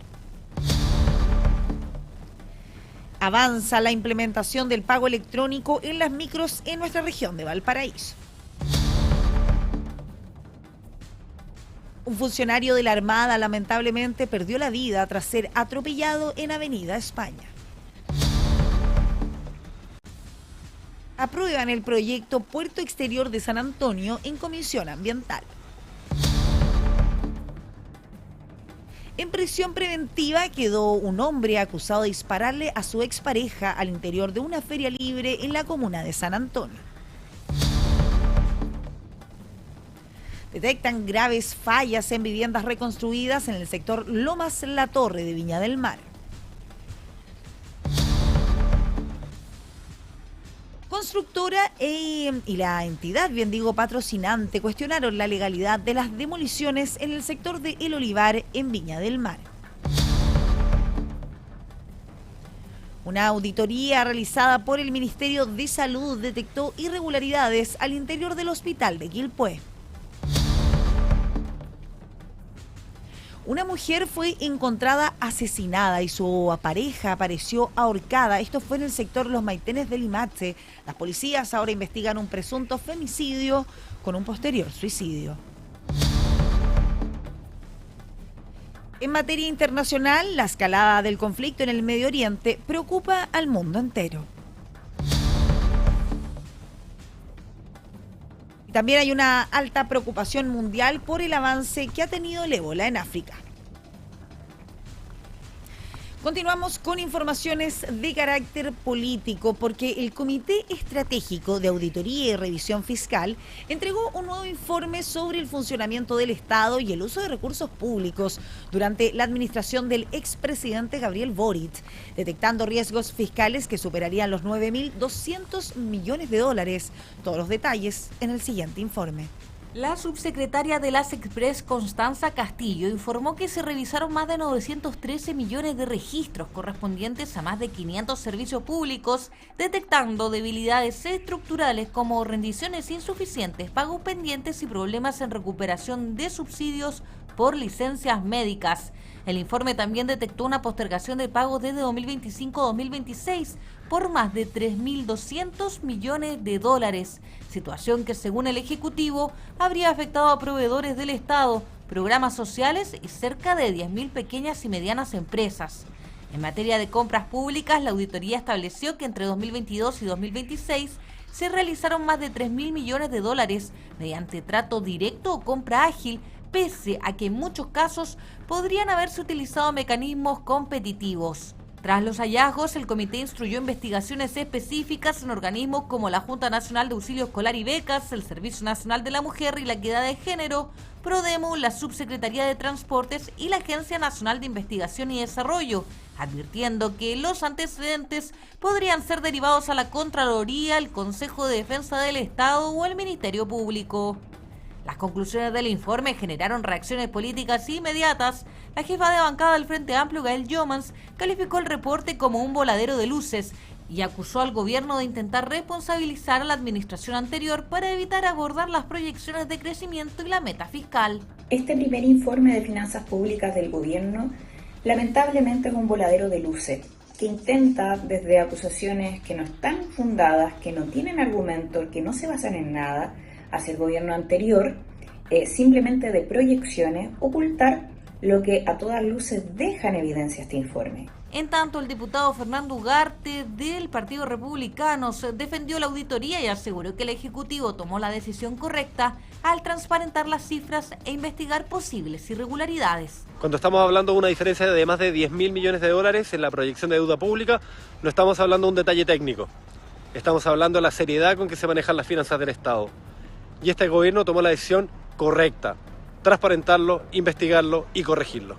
Avanza la implementación del pago electrónico en las micros en nuestra región de Valparaíso. Un funcionario de la Armada lamentablemente perdió la vida tras ser atropellado en Avenida España. Aprueban el proyecto Puerto Exterior de San Antonio en Comisión Ambiental. En prisión preventiva quedó un hombre acusado de dispararle a su expareja al interior de una feria libre en la comuna de San Antonio. Detectan graves fallas en viviendas reconstruidas en el sector Lomas La Torre de Viña del Mar. Constructora y la entidad, bien digo, patrocinante, cuestionaron la legalidad de las demoliciones en el sector de El Olivar en Viña del Mar. Una auditoría realizada por el Ministerio de Salud detectó irregularidades al interior del hospital de Quilpué. Una mujer fue encontrada asesinada y su pareja apareció ahorcada. Esto fue en el sector Los Maitenes de Limache. Las policías ahora investigan un presunto femicidio con un posterior suicidio. En materia internacional, la escalada del conflicto en el Medio Oriente preocupa al mundo entero. También hay una alta preocupación mundial por el avance que ha tenido el ébola en África. Continuamos con informaciones de carácter político porque el Comité Estratégico de Auditoría y Revisión Fiscal entregó un nuevo informe sobre el funcionamiento del Estado y el uso de recursos públicos durante la administración del expresidente Gabriel Boric, detectando riesgos fiscales que superarían los 9.200 millones de dólares. Todos los detalles en el siguiente informe. La subsecretaria de las Express, Constanza Castillo, informó que se revisaron más de 913 millones de registros correspondientes a más de 500 servicios públicos, detectando debilidades estructurales como rendiciones insuficientes, pagos pendientes y problemas en recuperación de subsidios por licencias médicas. El informe también detectó una postergación de pagos desde 2025 a 2026 por más de 3.200 millones de dólares, situación que según el Ejecutivo habría afectado a proveedores del Estado, programas sociales y cerca de 10.000 pequeñas y medianas empresas. En materia de compras públicas, la auditoría estableció que entre 2022 y 2026 se realizaron más de 3.000 millones de dólares mediante trato directo o compra ágil, pese a que en muchos casos podrían haberse utilizado mecanismos competitivos. Tras los hallazgos, el comité instruyó investigaciones específicas en organismos como la Junta Nacional de Auxilio Escolar y Becas, el Servicio Nacional de la Mujer y la Equidad de Género, Prodemu, la Subsecretaría de Transportes y la Agencia Nacional de Investigación y Desarrollo, advirtiendo que los antecedentes podrían ser derivados a la Contraloría, el Consejo de Defensa del Estado o el Ministerio Público. Las conclusiones del informe generaron reacciones políticas inmediatas. La jefa de bancada del Frente Amplio, Gael Jomans, calificó el reporte como un voladero de luces y acusó al gobierno de intentar responsabilizar a la administración anterior para evitar abordar las proyecciones de crecimiento y la meta fiscal. Este primer informe de finanzas públicas del gobierno lamentablemente es un voladero de luces que intenta, desde acusaciones que no están fundadas, que no tienen argumentos, que no se basan en nada, hacia el gobierno anterior, simplemente de proyecciones, ocultar lo que a todas luces deja en evidencia este informe. En tanto, el diputado Fernando Ugarte del Partido Republicano defendió la auditoría y aseguró que el Ejecutivo tomó la decisión correcta al transparentar las cifras e investigar posibles irregularidades. Cuando estamos hablando de una diferencia de más de 10.000 millones de dólares en la proyección de deuda pública, no estamos hablando de un detalle técnico. Estamos hablando de la seriedad con que se manejan las finanzas del Estado. Y este gobierno tomó la decisión correcta: transparentarlo, investigarlo y corregirlo.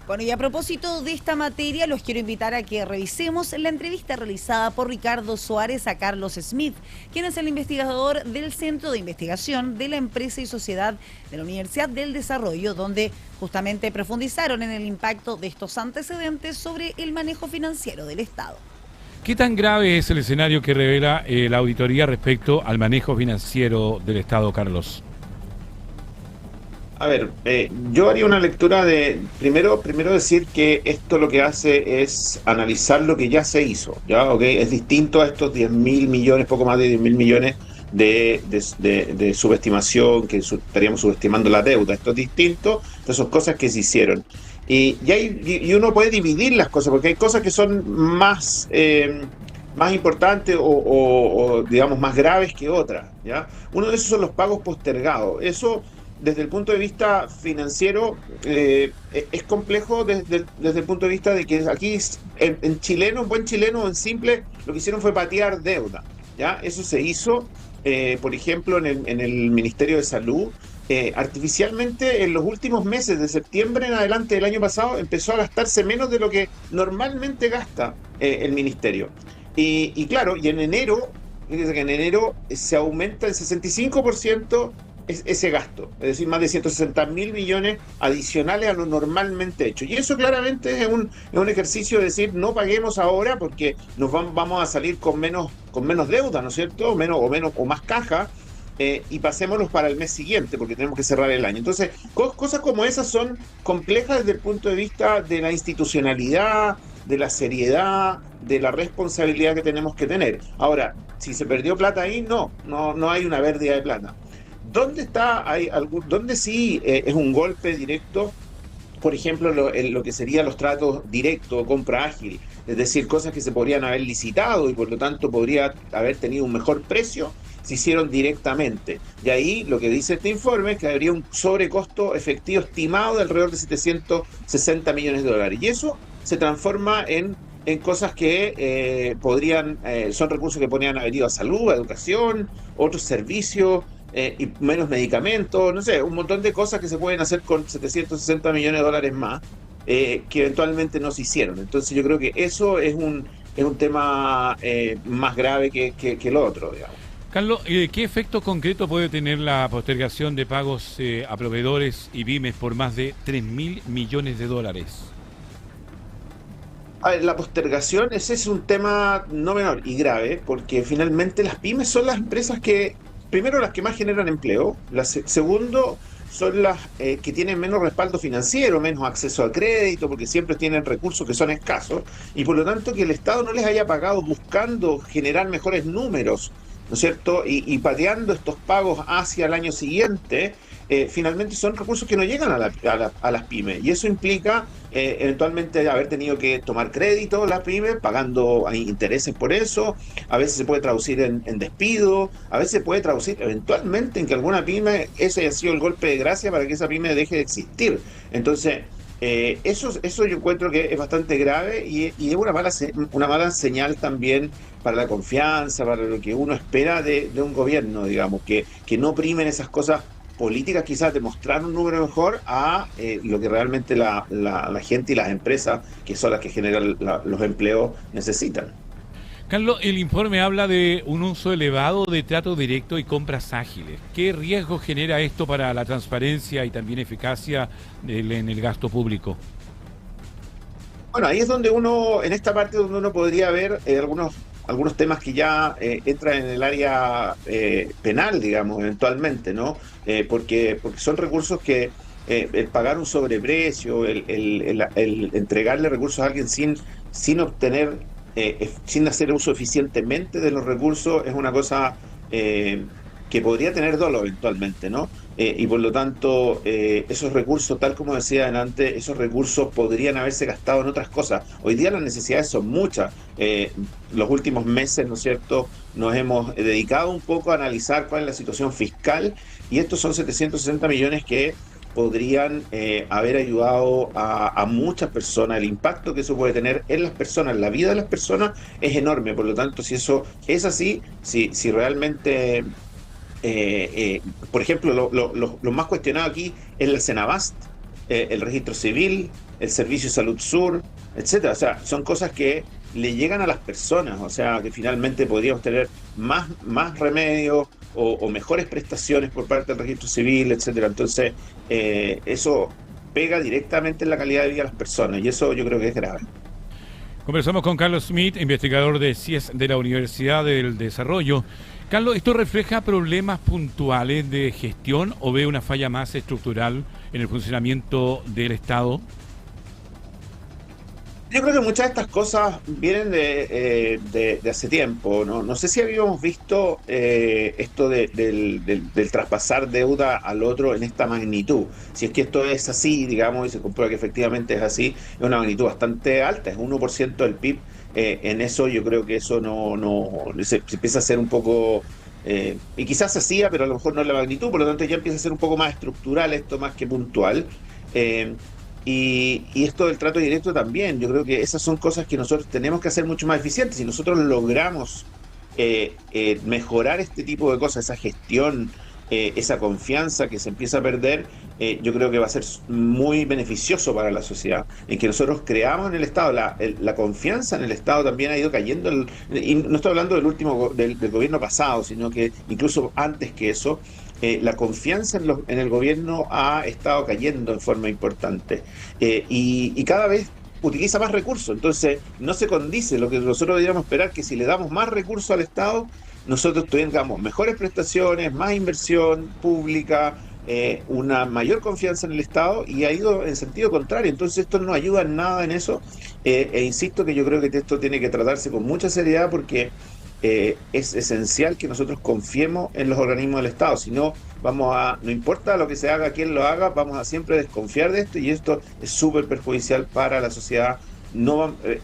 Bueno, y a propósito de esta materia, los quiero invitar a que revisemos la entrevista realizada por Ricardo Suárez a Carlos Smith, quien es el investigador del Centro de Investigación de la Empresa y Sociedad de la Universidad del Desarrollo, donde justamente profundizaron en el impacto de estos antecedentes sobre el manejo financiero del Estado. ¿Qué tan grave es el escenario que revela la auditoría respecto al manejo financiero del Estado, Carlos? A ver, yo haría una lectura de, primero decir que esto lo que hace es analizar lo que ya se hizo, ¿ya? ¿Okay? Es distinto a estos 10.000 millones, poco más de 10.000 millones de subestimación, que estaríamos subestimando la deuda. Esto es distinto, estas son cosas que se hicieron. Y uno puede dividir las cosas, porque hay cosas que son más importantes o digamos más graves que otras, ¿ya? Uno de esos son los pagos postergados. Eso, desde el punto de vista financiero, es complejo desde el punto de vista de que aquí en chileno, en buen chileno, en simple, lo que hicieron fue patear deuda, ¿ya? Eso se hizo, por ejemplo, en el Ministerio de Salud. Artificialmente, en los últimos meses, de septiembre en adelante del año pasado, empezó a gastarse menos de lo que normalmente gasta el ministerio. Y claro, y en enero, fíjense que en enero se aumenta el 65% ese gasto, es decir, más de 160.000 millones adicionales a lo normalmente hecho. Y eso claramente es un ejercicio de decir, no paguemos ahora porque nos vamos a salir con menos deuda, ¿no es cierto? O más caja. Y pasémoslos para el mes siguiente, porque tenemos que cerrar el año. Entonces, cosas como esas son complejas desde el punto de vista de la institucionalidad, de la seriedad, de la responsabilidad que tenemos que tener. Ahora, si se perdió plata ahí, no hay una pérdida de plata. ¿Dónde está? ¿Dónde sí es un golpe directo? Por ejemplo, lo que serían los tratos directos o compra ágil, es decir, cosas que se podrían haber licitado y por lo tanto podría haber tenido un mejor precio, se hicieron directamente. Y ahí lo que dice este informe es que habría un sobrecosto efectivo estimado de alrededor de 760 millones de dólares. Y eso se transforma en cosas que son recursos que podrían haber ido a salud, a educación, otros servicios, y menos medicamentos, no sé, un montón de cosas que se pueden hacer con 760 millones de dólares más, que eventualmente no se hicieron. Entonces yo creo que eso es un tema más grave que lo otro, digamos. Carlos, ¿qué efecto concreto puede tener la postergación de pagos a proveedores y pymes por más de 3.000 millones de dólares? A ver, la postergación, ese es un tema no menor y grave, porque finalmente las pymes son las empresas que, primero, las que más generan empleo, segundo, son las que tienen menos respaldo financiero, menos acceso a crédito, porque siempre tienen recursos que son escasos, y por lo tanto que el Estado no les haya pagado buscando generar mejores números, ¿no es cierto? Y pateando estos pagos hacia el año siguiente, finalmente son recursos que no llegan a las pymes. Y eso implica eventualmente haber tenido que tomar crédito las pymes, pagando intereses por eso. A veces se puede traducir en despido, a veces se puede traducir eventualmente en que alguna pyme, ese haya sido el golpe de gracia para que esa pyme deje de existir. Entonces, Eso yo encuentro que es bastante grave y es una mala señal también para la confianza, para lo que uno espera de un gobierno, digamos, que no primen esas cosas políticas, quizás de mostrar un número mejor a lo que realmente la gente y las empresas, que son las que generan los empleos, necesitan. Carlos, el informe habla de un uso elevado de trato directo y compras ágiles. ¿Qué riesgo genera esto para la transparencia y también eficacia en el gasto público? Bueno, ahí es donde en esta parte donde uno podría ver algunos temas que ya entran en el área penal, digamos, eventualmente, ¿no? Porque son recursos que el pagar un sobreprecio, el entregarle recursos a alguien sin obtener, sin hacer uso eficientemente de los recursos, es una cosa que podría tener dolo eventualmente, ¿no? Y por lo tanto, esos recursos, tal como decía antes, esos recursos podrían haberse gastado en otras cosas. Hoy día las necesidades son muchas. Los últimos meses, ¿no es cierto?, nos hemos dedicado un poco a analizar cuál es la situación fiscal, y estos son 760 millones que podrían haber ayudado a muchas personas. El impacto que eso puede tener en las personas, en la vida de las personas, es enorme. Por lo tanto, si eso es así, si realmente... por ejemplo, lo más cuestionado aquí es la Senabast, el registro civil, el Servicio de Salud Sur, etcétera. O sea, son cosas que le llegan a las personas, o sea, que finalmente podríamos tener más remedios o mejores prestaciones por parte del registro civil, etcétera. Entonces, eso pega directamente en la calidad de vida de las personas, y eso yo creo que es grave. Conversamos con Carlos Smith, investigador de CIES de la Universidad del Desarrollo. Carlos, ¿esto refleja problemas puntuales de gestión o ve una falla más estructural en el funcionamiento del Estado? Yo creo que muchas de estas cosas vienen de hace tiempo, ¿no? No sé si habíamos visto esto del traspasar deuda al otro en esta magnitud. Si es que esto es así, digamos, y se comprueba que efectivamente es así, es una magnitud bastante alta, es 1% del PIB. En eso yo creo que eso se empieza a hacer un poco, y quizás se hacía, pero a lo mejor no es la magnitud, por lo tanto ya empieza a ser un poco más estructural esto más que puntual. Y esto del trato directo también, yo creo que esas son cosas que nosotros tenemos que hacer mucho más eficientes. Si nosotros logramos mejorar este tipo de cosas, esa gestión, esa confianza que se empieza a perder, yo creo que va a ser muy beneficioso para la sociedad, en que nosotros creamos en el Estado, la confianza en el Estado también ha ido cayendo, y no estoy hablando del gobierno pasado, sino que incluso antes que eso, la confianza en el gobierno ha estado cayendo en forma importante, y cada vez utiliza más recursos. Entonces no se condice lo que nosotros deberíamos esperar, que si le damos más recursos al Estado, nosotros tengamos mejores prestaciones, más inversión pública, una mayor confianza en el Estado, y ha ido en sentido contrario. Entonces esto no ayuda en nada en eso, insisto que yo creo que esto tiene que tratarse con mucha seriedad, porque es esencial que nosotros confiemos en los organismos del Estado. Si no, no importa lo que se haga, quién lo haga, vamos a siempre desconfiar de esto, y esto es súper perjudicial para la sociedad.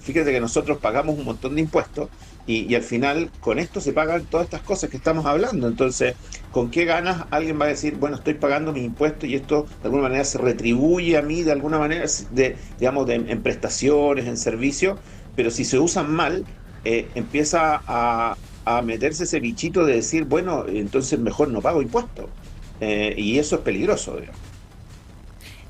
Fíjate que nosotros pagamos un montón de impuestos, y al final con esto se pagan todas estas cosas que estamos hablando. Entonces, ¿con qué ganas alguien va a decir, bueno, estoy pagando mis impuestos y esto de alguna manera se retribuye a mí, de alguna manera, en prestaciones, en servicios? Pero si se usan mal, empieza a meterse ese bichito de decir, bueno, entonces mejor no pago impuestos, y eso es peligroso, digamos.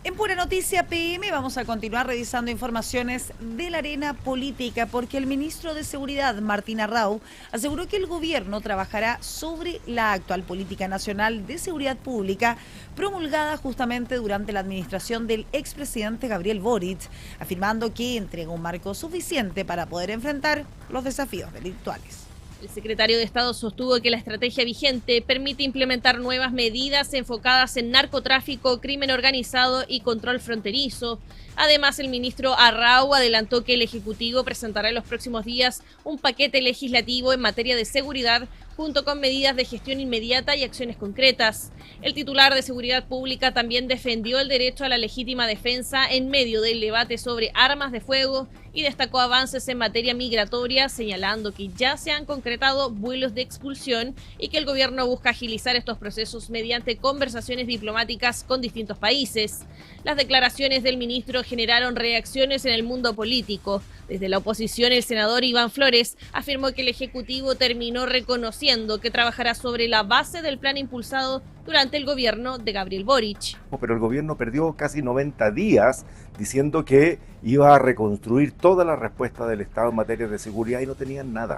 En Pura Noticia PM vamos a continuar revisando informaciones de la arena política, porque el ministro de Seguridad, Martín Arrau, aseguró que el gobierno trabajará sobre la actual política nacional de seguridad pública promulgada justamente durante la administración del expresidente Gabriel Boric, afirmando que entrega un marco suficiente para poder enfrentar los desafíos delictuales. El secretario de Estado sostuvo que la estrategia vigente permite implementar nuevas medidas enfocadas en narcotráfico, crimen organizado y control fronterizo. Además, el ministro Arrau adelantó que el Ejecutivo presentará en los próximos días un paquete legislativo en materia de seguridad junto con medidas de gestión inmediata y acciones concretas. El titular de Seguridad Pública también defendió el derecho a la legítima defensa en medio del debate sobre armas de fuego y destacó avances en materia migratoria, señalando que ya se han concretado vuelos de expulsión y que el gobierno busca agilizar estos procesos mediante conversaciones diplomáticas con distintos países. Las declaraciones del ministro generaron reacciones en el mundo político. Desde la oposición, el senador Iván Flores afirmó que el Ejecutivo terminó reconociendo que trabajará sobre la base del plan impulsado durante el gobierno de Gabriel Boric. Pero el gobierno perdió casi 90 días diciendo que iba a reconstruir toda la respuesta del Estado en materia de seguridad y no tenían nada.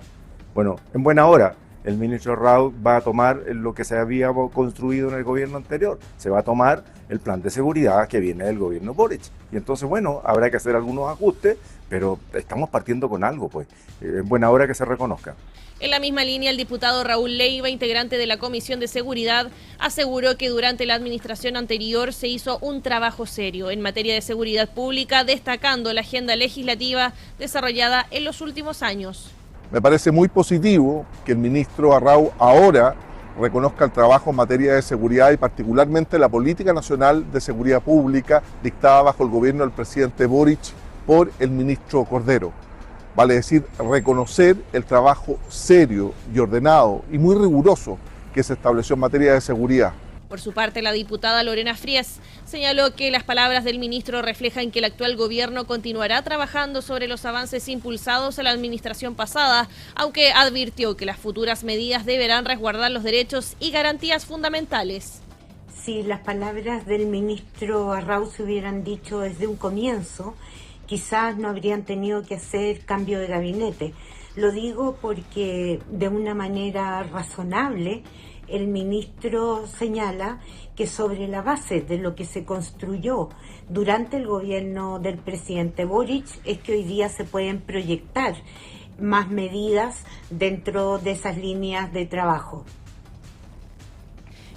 Bueno, en buena hora, el ministro Raúl va a tomar lo que se había construido en el gobierno anterior. Se va a tomar el plan de seguridad que viene del gobierno Boric. Y entonces, bueno, habrá que hacer algunos ajustes, pero estamos partiendo con algo, pues. En buena hora que se reconozca. En la misma línea, el diputado Raúl Leiva, integrante de la Comisión de Seguridad, aseguró que durante la administración anterior se hizo un trabajo serio en materia de seguridad pública, destacando la agenda legislativa desarrollada en los últimos años. Me parece muy positivo que el ministro Arrau ahora reconozca el trabajo en materia de seguridad y particularmente la política nacional de seguridad pública dictada bajo el gobierno del presidente Boric por el ministro Cordero. Vale decir, reconocer el trabajo serio y ordenado y muy riguroso que se estableció en materia de seguridad. Por su parte, la diputada Lorena Fries señaló que las palabras del ministro reflejan que el actual gobierno continuará trabajando sobre los avances impulsados en la administración pasada, aunque advirtió que las futuras medidas deberán resguardar los derechos y garantías fundamentales. Si las palabras del ministro Arrau se hubieran dicho desde un comienzo, quizás no habrían tenido que hacer cambio de gabinete. Lo digo porque de una manera razonable el ministro señala que sobre la base de lo que se construyó durante el gobierno del presidente Boric es que hoy día se pueden proyectar más medidas dentro de esas líneas de trabajo.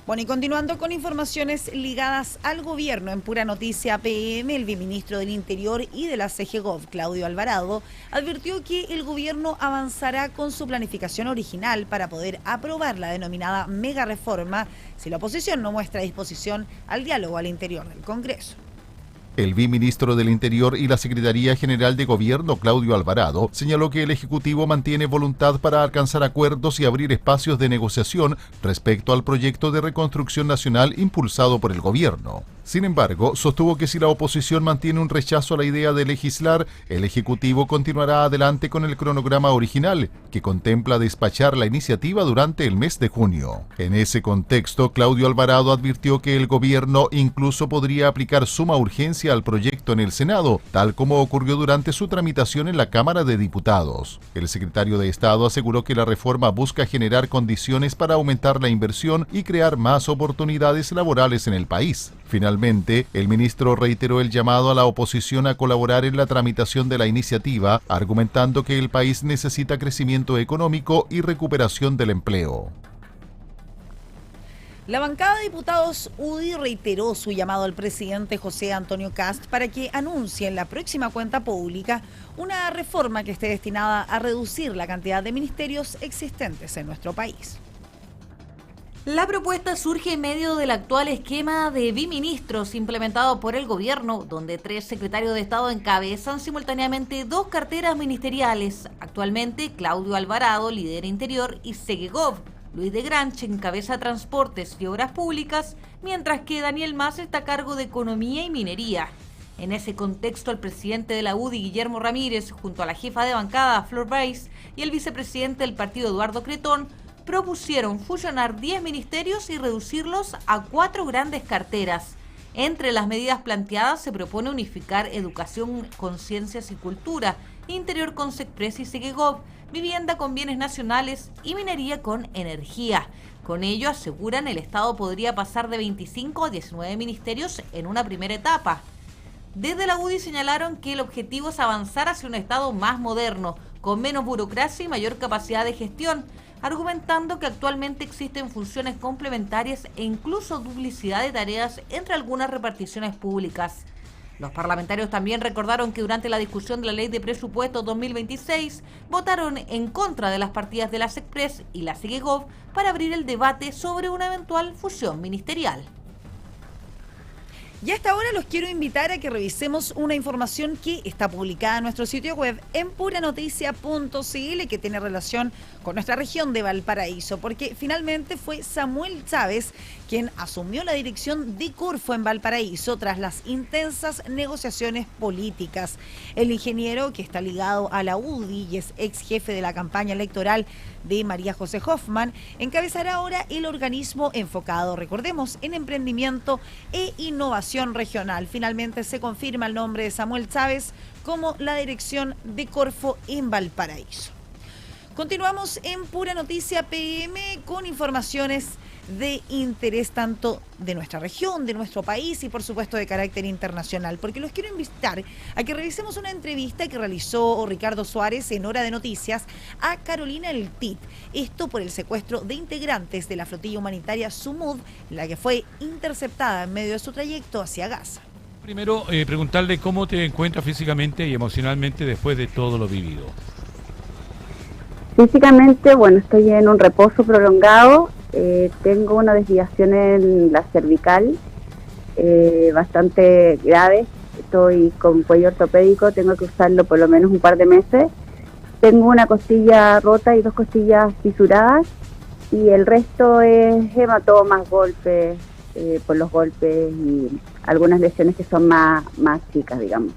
Bueno, y continuando con informaciones ligadas al gobierno, en Pura Noticia PM, el viceministro del Interior y de la CGGOV, Claudio Alvarado, advirtió que el gobierno avanzará con su planificación original para poder aprobar la denominada mega reforma si la oposición no muestra disposición al diálogo al interior del Congreso. El viceministro del Interior y la Secretaría General de Gobierno, Claudio Alvarado, señaló que el Ejecutivo mantiene voluntad para alcanzar acuerdos y abrir espacios de negociación respecto al proyecto de reconstrucción nacional impulsado por el gobierno. Sin embargo, sostuvo que si la oposición mantiene un rechazo a la idea de legislar, el Ejecutivo continuará adelante con el cronograma original, que contempla despachar la iniciativa durante el mes de junio. En ese contexto, Claudio Alvarado advirtió que el gobierno incluso podría aplicar suma urgencia al proyecto en el Senado, tal como ocurrió durante su tramitación en la Cámara de Diputados. El secretario de Estado aseguró que la reforma busca generar condiciones para aumentar la inversión y crear más oportunidades laborales en el país. Finalmente, el ministro reiteró el llamado a la oposición a colaborar en la tramitación de la iniciativa, argumentando que el país necesita crecimiento económico y recuperación del empleo. La bancada de diputados UDI reiteró su llamado al presidente José Antonio Kast para que anuncie en la próxima cuenta pública una reforma que esté destinada a reducir la cantidad de ministerios existentes en nuestro país. La propuesta surge en medio del actual esquema de biministros implementado por el gobierno, donde 3 secretarios de Estado encabezan simultáneamente 2 carteras ministeriales. Actualmente, Claudio Alvarado lidera Interior y CGGOV. Luis de Granche encabeza Transportes y Obras Públicas, mientras que Daniel Mas está a cargo de Economía y Minería. En ese contexto, el presidente de la UDI, Guillermo Ramírez, junto a la jefa de bancada, Flor Weiss, y el vicepresidente del partido, Eduardo Cretón, propusieron fusionar 10 ministerios y reducirlos a 4 grandes carteras. Entre las medidas planteadas se propone unificar Educación con Ciencias y Cultura, Interior con SECPRES y CGGOV, Vivienda con Bienes Nacionales y Minería con Energía. Con ello, aseguran, el Estado podría pasar de 25 a 19 ministerios en una primera etapa. Desde la UDI señalaron que el objetivo es avanzar hacia un Estado más moderno, con menos burocracia y mayor capacidad de gestión, argumentando que actualmente existen funciones complementarias e incluso duplicidad de tareas entre algunas reparticiones públicas. Los parlamentarios también recordaron que durante la discusión de la Ley de Presupuesto 2026 votaron en contra de las partidas de la SECPRES y la SEGEGOV para abrir el debate sobre una eventual fusión ministerial. Y hasta ahora los quiero invitar a que revisemos una información que está publicada en nuestro sitio web en puranoticia.cl, que tiene relación con nuestra región de Valparaíso, porque finalmente fue Samuel Chávez quien asumió la dirección de Corfo en Valparaíso tras las intensas negociaciones políticas. El ingeniero, que está ligado a la UDI y es ex jefe de la campaña electoral de María José Hoffman, encabezará ahora el organismo enfocado, recordemos, en emprendimiento e innovación regional. Finalmente se confirma el nombre de Samuel Chávez como la dirección de Corfo en Valparaíso. Continuamos en Pura Noticia PM con informaciones de interés tanto de nuestra región, de nuestro país y por supuesto de carácter internacional, porque los quiero invitar a que revisemos una entrevista que realizó Ricardo Suárez en Hora de Noticias a Carolina El Tit, esto por el secuestro de integrantes de la flotilla humanitaria Sumud, la que fue interceptada en medio de su trayecto hacia Gaza. Primero, preguntarle cómo te encuentras físicamente y emocionalmente después de todo lo vivido. Físicamente, bueno, estoy en un reposo prolongado. Tengo una desviación en la cervical bastante grave. Estoy con cuello ortopédico, tengo que usarlo por lo menos un par de meses. Tengo una costilla rota y 2 costillas fisuradas, y el resto es hematomas, golpes por los golpes y algunas lesiones que son más chicas, digamos.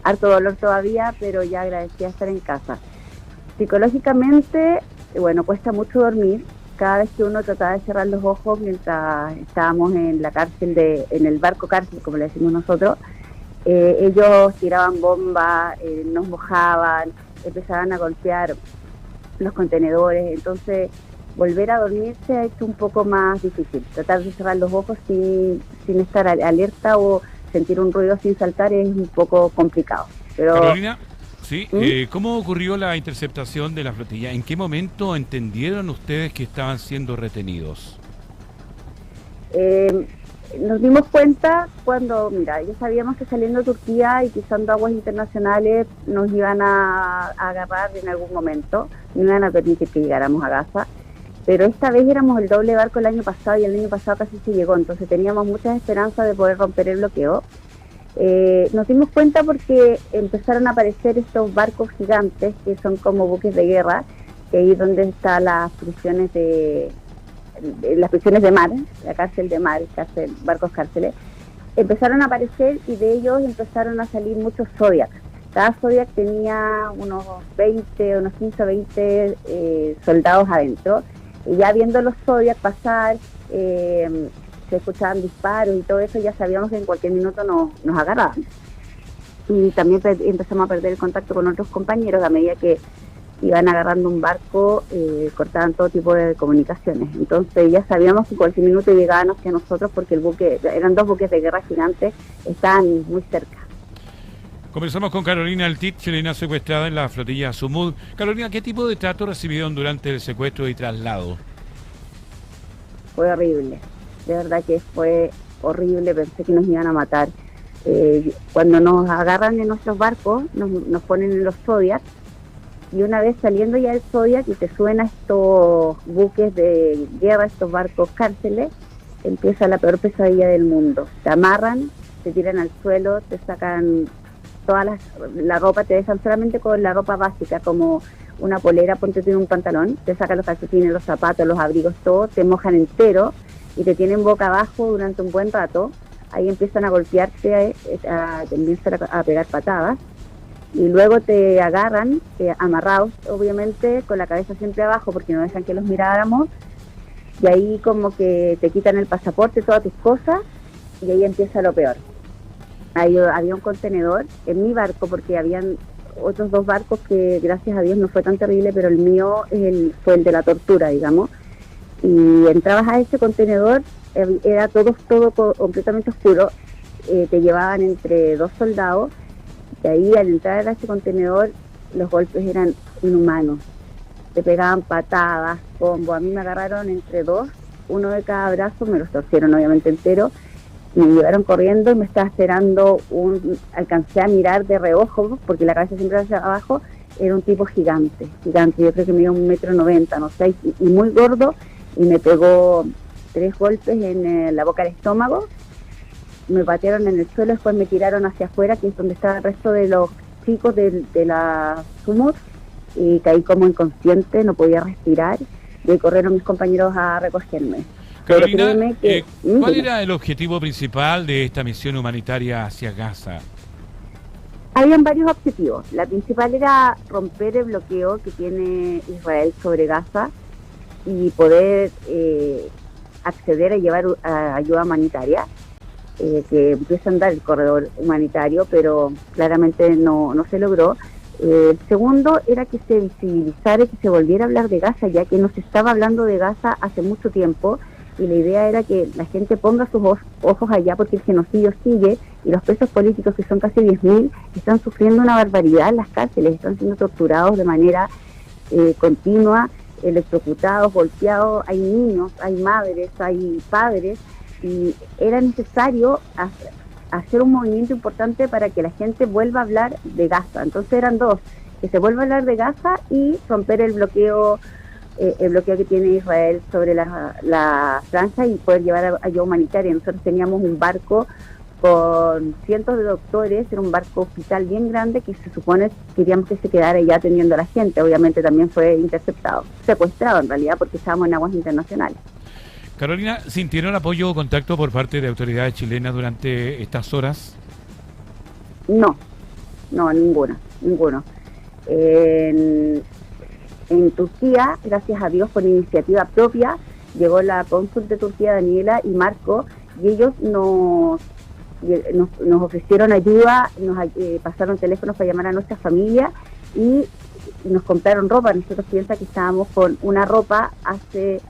Harto dolor todavía, pero ya agradecida de estar en casa. Psicológicamente, bueno, cuesta mucho dormir. Cada vez que uno trataba de cerrar los ojos mientras estábamos en la cárcel, en el barco cárcel, como le decimos nosotros, ellos tiraban bombas, nos mojaban, empezaban a golpear los contenedores. Entonces, volver a dormir se ha hecho un poco más difícil. Tratar de cerrar los ojos sin estar alerta o sentir un ruido sin saltar es un poco complicado. Pero Carolina, sí, ¿cómo ocurrió la interceptación de la flotilla? ¿En qué momento entendieron ustedes que estaban siendo retenidos? Nos dimos cuenta cuando, ya sabíamos que saliendo de Turquía y pisando aguas internacionales nos iban a agarrar en algún momento, no iban a permitir que llegáramos a Gaza, pero esta vez éramos el doble barco el año pasado y el año pasado casi se llegó, entonces teníamos muchas esperanzas de poder romper el bloqueo. Nos dimos cuenta porque empezaron a aparecer estos barcos gigantes que son como buques de guerra, que ahí es donde están las prisiones de mar, la cárcel de mar, barcos cárceles. Empezaron a aparecer y de ellos empezaron a salir muchos Zodiac. Cada Zodiac tenía unos 15 o 20 soldados adentro, y ya viendo los Zodiac pasar, se escuchaban disparos y todo eso, ya sabíamos que en cualquier minuto nos agarraban. Y también empezamos a perder el contacto con otros compañeros a medida que iban agarrando un barco, cortaban todo tipo de comunicaciones. Entonces ya sabíamos que en cualquier minuto llegaban hacia nosotros porque eran 2 buques de guerra gigantes, estaban muy cerca. Conversamos con Carolina El Tit, chilena secuestrada en la flotilla Sumud. Carolina, ¿qué tipo de trato recibieron durante el secuestro y traslado? Fue horrible. De verdad que fue horrible, pensé que nos iban a matar. Cuando nos agarran en nuestros barcos, nos ponen en los Zodiac, y una vez saliendo ya del Zodiac y te suben a estos buques de guerra, estos barcos cárceles, empieza la peor pesadilla del mundo. Te amarran, te tiran al suelo, te sacan toda la ropa, te dejan solamente con la ropa básica, como una polera, ponte tú un pantalón, te sacan los calcetines, los zapatos, los abrigos, todo, te mojan entero y te tienen boca abajo durante un buen rato. Ahí empiezan a golpearte, te empiezan a pegar patadas, y luego te agarran amarrados, obviamente, con la cabeza siempre abajo porque no dejan que los miráramos, y ahí como que te quitan el pasaporte, todas tus cosas, y ahí empieza lo peor. Había un contenedor en mi barco, porque habían otros 2 barcos que gracias a Dios no fue tan terrible, pero el mío fue el de la tortura, digamos. Y entrabas a ese contenedor, era todo completamente oscuro, te llevaban entre 2 soldados, y ahí al entrar a ese contenedor los golpes eran inhumanos, te pegaban patadas, combos. A mí me agarraron entre 2, uno de cada brazo, me los torcieron obviamente entero, Me llevaron corriendo y me estaba esperando alcancé a mirar de reojo, porque la cabeza siempre hacia abajo, era un tipo gigante, yo creo que medía 1,90 m, no sé, y muy gordo, y me pegó 3 golpes en la boca del estómago, me patearon en el suelo, después me tiraron hacia afuera, que es donde estaba el resto de los chicos de la Sumud, y caí como inconsciente, no podía respirar, y corrieron mis compañeros a recogerme. Carolina, ¿cuál era el objetivo principal de esta misión humanitaria hacia Gaza? Habían varios objetivos. La principal era romper el bloqueo que tiene Israel sobre Gaza y poder acceder a llevar ayuda humanitaria, que empieza a andar el corredor humanitario, pero claramente no se logró. El segundo era que se visibilizara y que se volviera a hablar de Gaza, ya que no se estaba hablando de Gaza hace mucho tiempo, y la idea era que la gente ponga sus ojos allá, porque el genocidio sigue y los presos políticos, que son casi 10.000, están sufriendo una barbaridad en las cárceles, están siendo torturados de manera continua, electrocutados, golpeados, hay niños, hay madres, hay padres, y era necesario hacer un movimiento importante para que la gente vuelva a hablar de Gaza. Entonces eran dos, que se vuelva a hablar de Gaza y romper el bloqueo que tiene Israel sobre la franja y poder llevar ayuda humanitaria. Nosotros teníamos un barco con cientos de doctores, era un barco hospital bien grande que se supone queríamos que se quedara ya atendiendo a la gente. Obviamente también fue interceptado, secuestrado en realidad, porque estábamos en aguas internacionales. Carolina, ¿sintieron apoyo o contacto por parte de autoridades chilenas durante estas horas? No, ninguno. En Turquía, gracias a Dios, por iniciativa propia, llegó la cónsul de Turquía, Daniela, y Marco, y ellos nos ofrecieron ayuda, nos pasaron teléfonos para llamar a nuestra familia y nos compraron ropa. Nosotros piensa que estábamos con una ropa hace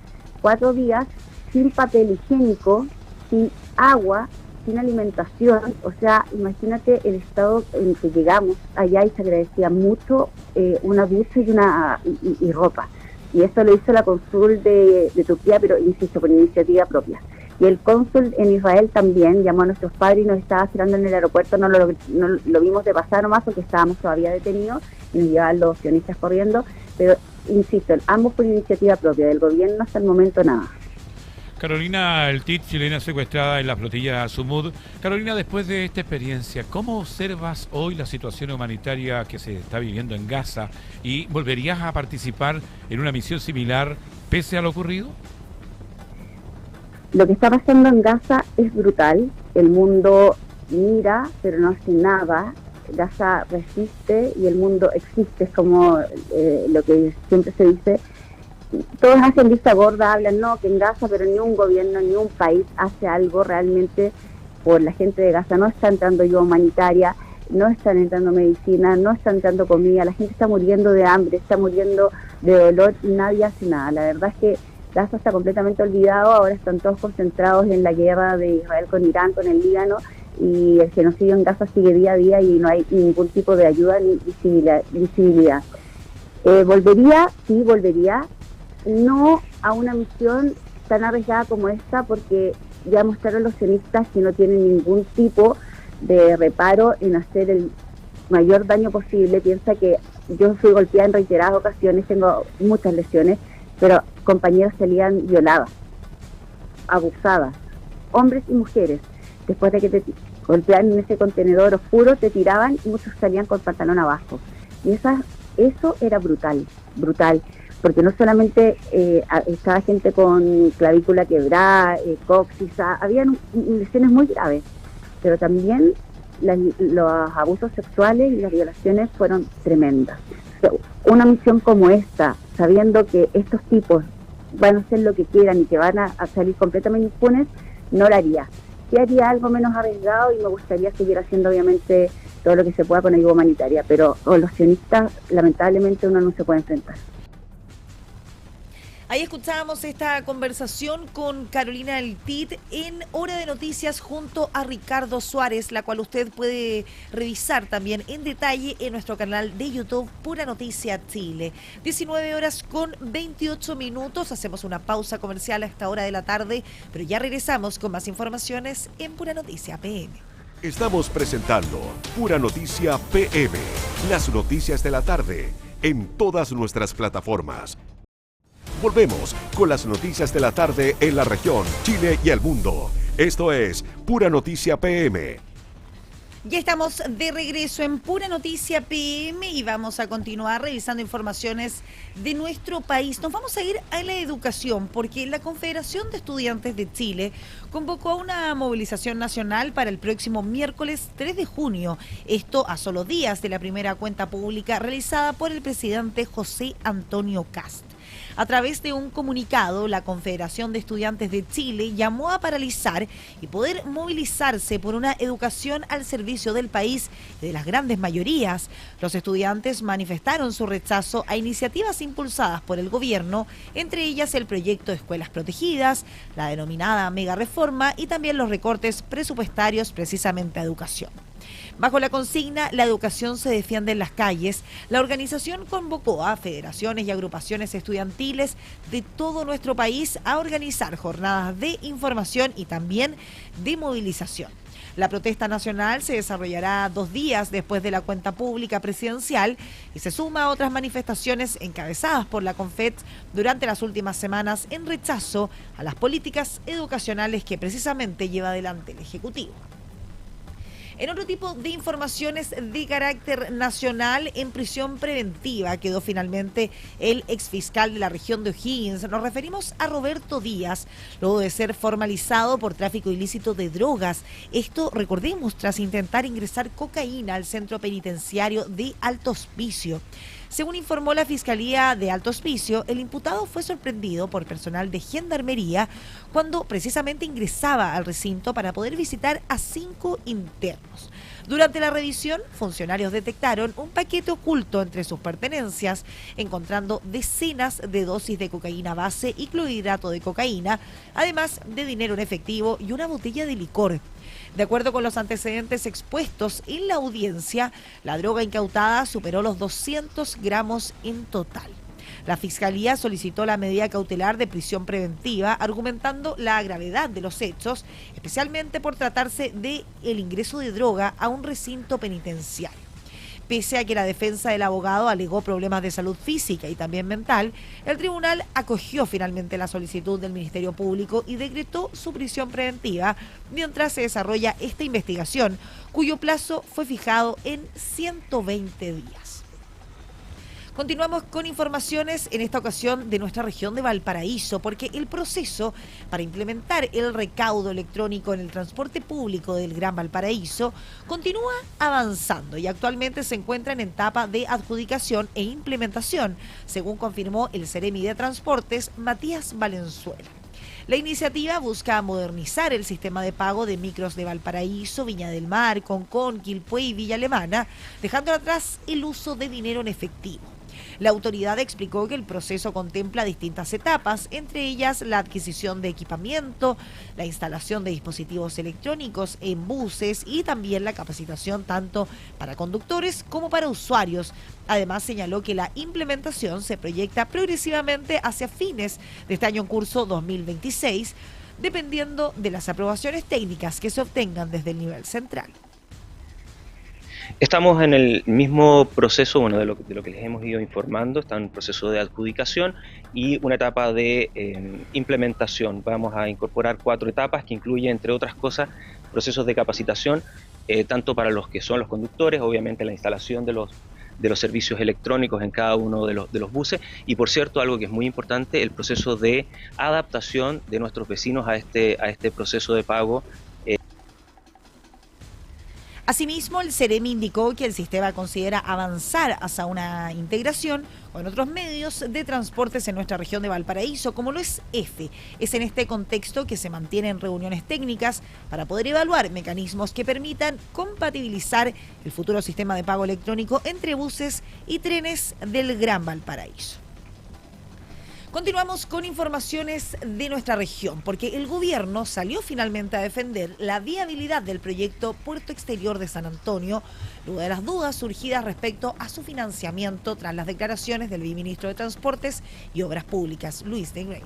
4 días, sin papel higiénico, sin agua, sin alimentación. O sea, imagínate el estado en que llegamos allá, y se agradecía mucho una blusa y ropa. Y eso lo hizo la cónsul de Turquía, pero insisto, por iniciativa propia. Y el cónsul en Israel también llamó a nuestros padres y nos estaba esperando en el aeropuerto. No lo vimos de pasar nomás porque estábamos todavía detenidos y nos llevaban los sionistas corriendo. Pero insisto, ambos por iniciativa propia, del gobierno hasta el momento nada. Carolina, el TIT chilena secuestrada en la flotilla Sumud. Carolina, después de esta experiencia, ¿cómo observas hoy la situación humanitaria que se está viviendo en Gaza? ¿Y volverías a participar en una misión similar pese a lo ocurrido? Lo que está pasando en Gaza es brutal. El mundo mira, pero no hace nada. Gaza resiste y el mundo existe, es como lo que siempre se dice. Todos hacen vista gorda, hablan que en Gaza, pero ni un gobierno, ni un país hace algo realmente por la gente de Gaza. No está entrando ayuda humanitaria, no están entrando medicina, no está entrando comida, la gente está muriendo de hambre, está muriendo de dolor y nadie hace nada. La verdad es que Gaza está completamente olvidado, ahora están todos concentrados en la guerra de Israel con Irán, con el Líbano, y el genocidio en Gaza sigue día a día y no hay ningún tipo de ayuda ni visibilidad. Volvería, no a una misión tan arriesgada como esta, porque ya mostraron los sionistas que no tienen ningún tipo de reparo en hacer el mayor daño posible. Piensa que yo fui golpeada en reiteradas ocasiones, tengo muchas lesiones, pero compañeros salían violadas, abusadas, hombres y mujeres. Después de que te golpeaban en ese contenedor oscuro, te tiraban y muchos salían con pantalón abajo. Y eso era brutal, porque no solamente estaba gente con clavícula quebrada, coxis, habían lesiones muy graves, pero también los abusos sexuales y las violaciones fueron tremendas. Una misión como esta, sabiendo que estos tipos van a hacer lo que quieran y que van a salir completamente impunes, no la haría. Sí haría algo menos arriesgado y me gustaría seguir haciendo obviamente todo lo que se pueda con ayuda humanitaria, pero con los sionistas lamentablemente uno no se puede enfrentar. Ahí escuchábamos esta conversación con Carolina Altit en Hora de Noticias junto a Ricardo Suárez, la cual usted puede revisar también en detalle en nuestro canal de YouTube Pura Noticia Chile. 19:28. Hacemos una pausa comercial a esta hora de la tarde, pero ya regresamos con más informaciones en Pura Noticia PM. Estamos presentando Pura Noticia PM, las noticias de la tarde en todas nuestras plataformas. Volvemos con las noticias de la tarde en la región, Chile y el mundo. Esto es Pura Noticia PM. Ya estamos de regreso en Pura Noticia PM y vamos a continuar revisando informaciones de nuestro país. Nos vamos a ir a la educación porque la Confederación de Estudiantes de Chile convocó a una movilización nacional para el próximo miércoles 3 de junio. Esto a solo días de la primera cuenta pública realizada por el presidente José Antonio Kast. A través de un comunicado, la Confederación de Estudiantes de Chile llamó a paralizar y poder movilizarse por una educación al servicio del país y de las grandes mayorías. Los estudiantes manifestaron su rechazo a iniciativas impulsadas por el gobierno, entre ellas el proyecto de escuelas protegidas, la denominada mega reforma y también los recortes presupuestarios precisamente a educación. Bajo la consigna "La educación se defiende en las calles", la organización convocó a federaciones y agrupaciones estudiantiles de todo nuestro país a organizar jornadas de información y también de movilización. La protesta nacional se desarrollará 2 días después de la cuenta pública presidencial y se suma a otras manifestaciones encabezadas por la CONFET durante las últimas semanas en rechazo a las políticas educacionales que precisamente lleva adelante el Ejecutivo. En otro tipo de informaciones de carácter nacional, en prisión preventiva quedó finalmente el exfiscal de la región de O'Higgins. Nos referimos a Roberto Díaz, luego de ser formalizado por tráfico ilícito de drogas. Esto, recordemos, tras intentar ingresar cocaína al centro penitenciario de Alto Hospicio. Según informó la Fiscalía de Alto Hospicio, el imputado fue sorprendido por personal de Gendarmería cuando precisamente ingresaba al recinto para poder visitar a 5 internos. Durante la revisión, funcionarios detectaron un paquete oculto entre sus pertenencias, encontrando decenas de dosis de cocaína base y clorhidrato de cocaína, además de dinero en efectivo y una botella de licor. De acuerdo con los antecedentes expuestos en la audiencia, la droga incautada superó los 200 gramos en total. La Fiscalía solicitó la medida cautelar de prisión preventiva, argumentando la gravedad de los hechos, especialmente por tratarse de el ingreso de droga a un recinto penitenciario. Pese a que la defensa del abogado alegó problemas de salud física y también mental, el tribunal acogió finalmente la solicitud del Ministerio Público y decretó su prisión preventiva mientras se desarrolla esta investigación, cuyo plazo fue fijado en 120 días. Continuamos con informaciones en esta ocasión de nuestra región de Valparaíso, porque el proceso para implementar el recaudo electrónico en el transporte público del Gran Valparaíso continúa avanzando y actualmente se encuentra en etapa de adjudicación e implementación, según confirmó el Seremi de Transportes, Matías Valenzuela. La iniciativa busca modernizar el sistema de pago de micros de Valparaíso, Viña del Mar, Concón, Quilpué y Villa Alemana, dejando atrás el uso de dinero en efectivo. La autoridad explicó que el proceso contempla distintas etapas, entre ellas la adquisición de equipamiento, la instalación de dispositivos electrónicos en buses y también la capacitación tanto para conductores como para usuarios. Además, señaló que la implementación se proyecta progresivamente hacia fines de este año en curso 2026, dependiendo de las aprobaciones técnicas que se obtengan desde el nivel central. Estamos en el mismo proceso, bueno, de lo que les hemos ido informando. Está en un proceso de adjudicación y una etapa de implementación. Vamos a incorporar 4 etapas que incluyen, entre otras cosas, procesos de capacitación, tanto para los que son los conductores, obviamente la instalación de los servicios electrónicos en cada uno de los buses y, por cierto, algo que es muy importante, el proceso de adaptación de nuestros vecinos a este proceso de pago. Asimismo, el Seremi indicó que el sistema considera avanzar hacia una integración con otros medios de transportes en nuestra región de Valparaíso, como lo es EFE. Es en este contexto que se mantienen reuniones técnicas para poder evaluar mecanismos que permitan compatibilizar el futuro sistema de pago electrónico entre buses y trenes del Gran Valparaíso. Continuamos con informaciones de nuestra región, porque el gobierno salió finalmente a defender la viabilidad del proyecto Puerto Exterior de San Antonio, luego de las dudas surgidas respecto a su financiamiento tras las declaraciones del viceministro de Transportes y Obras Públicas, Luis de Grey.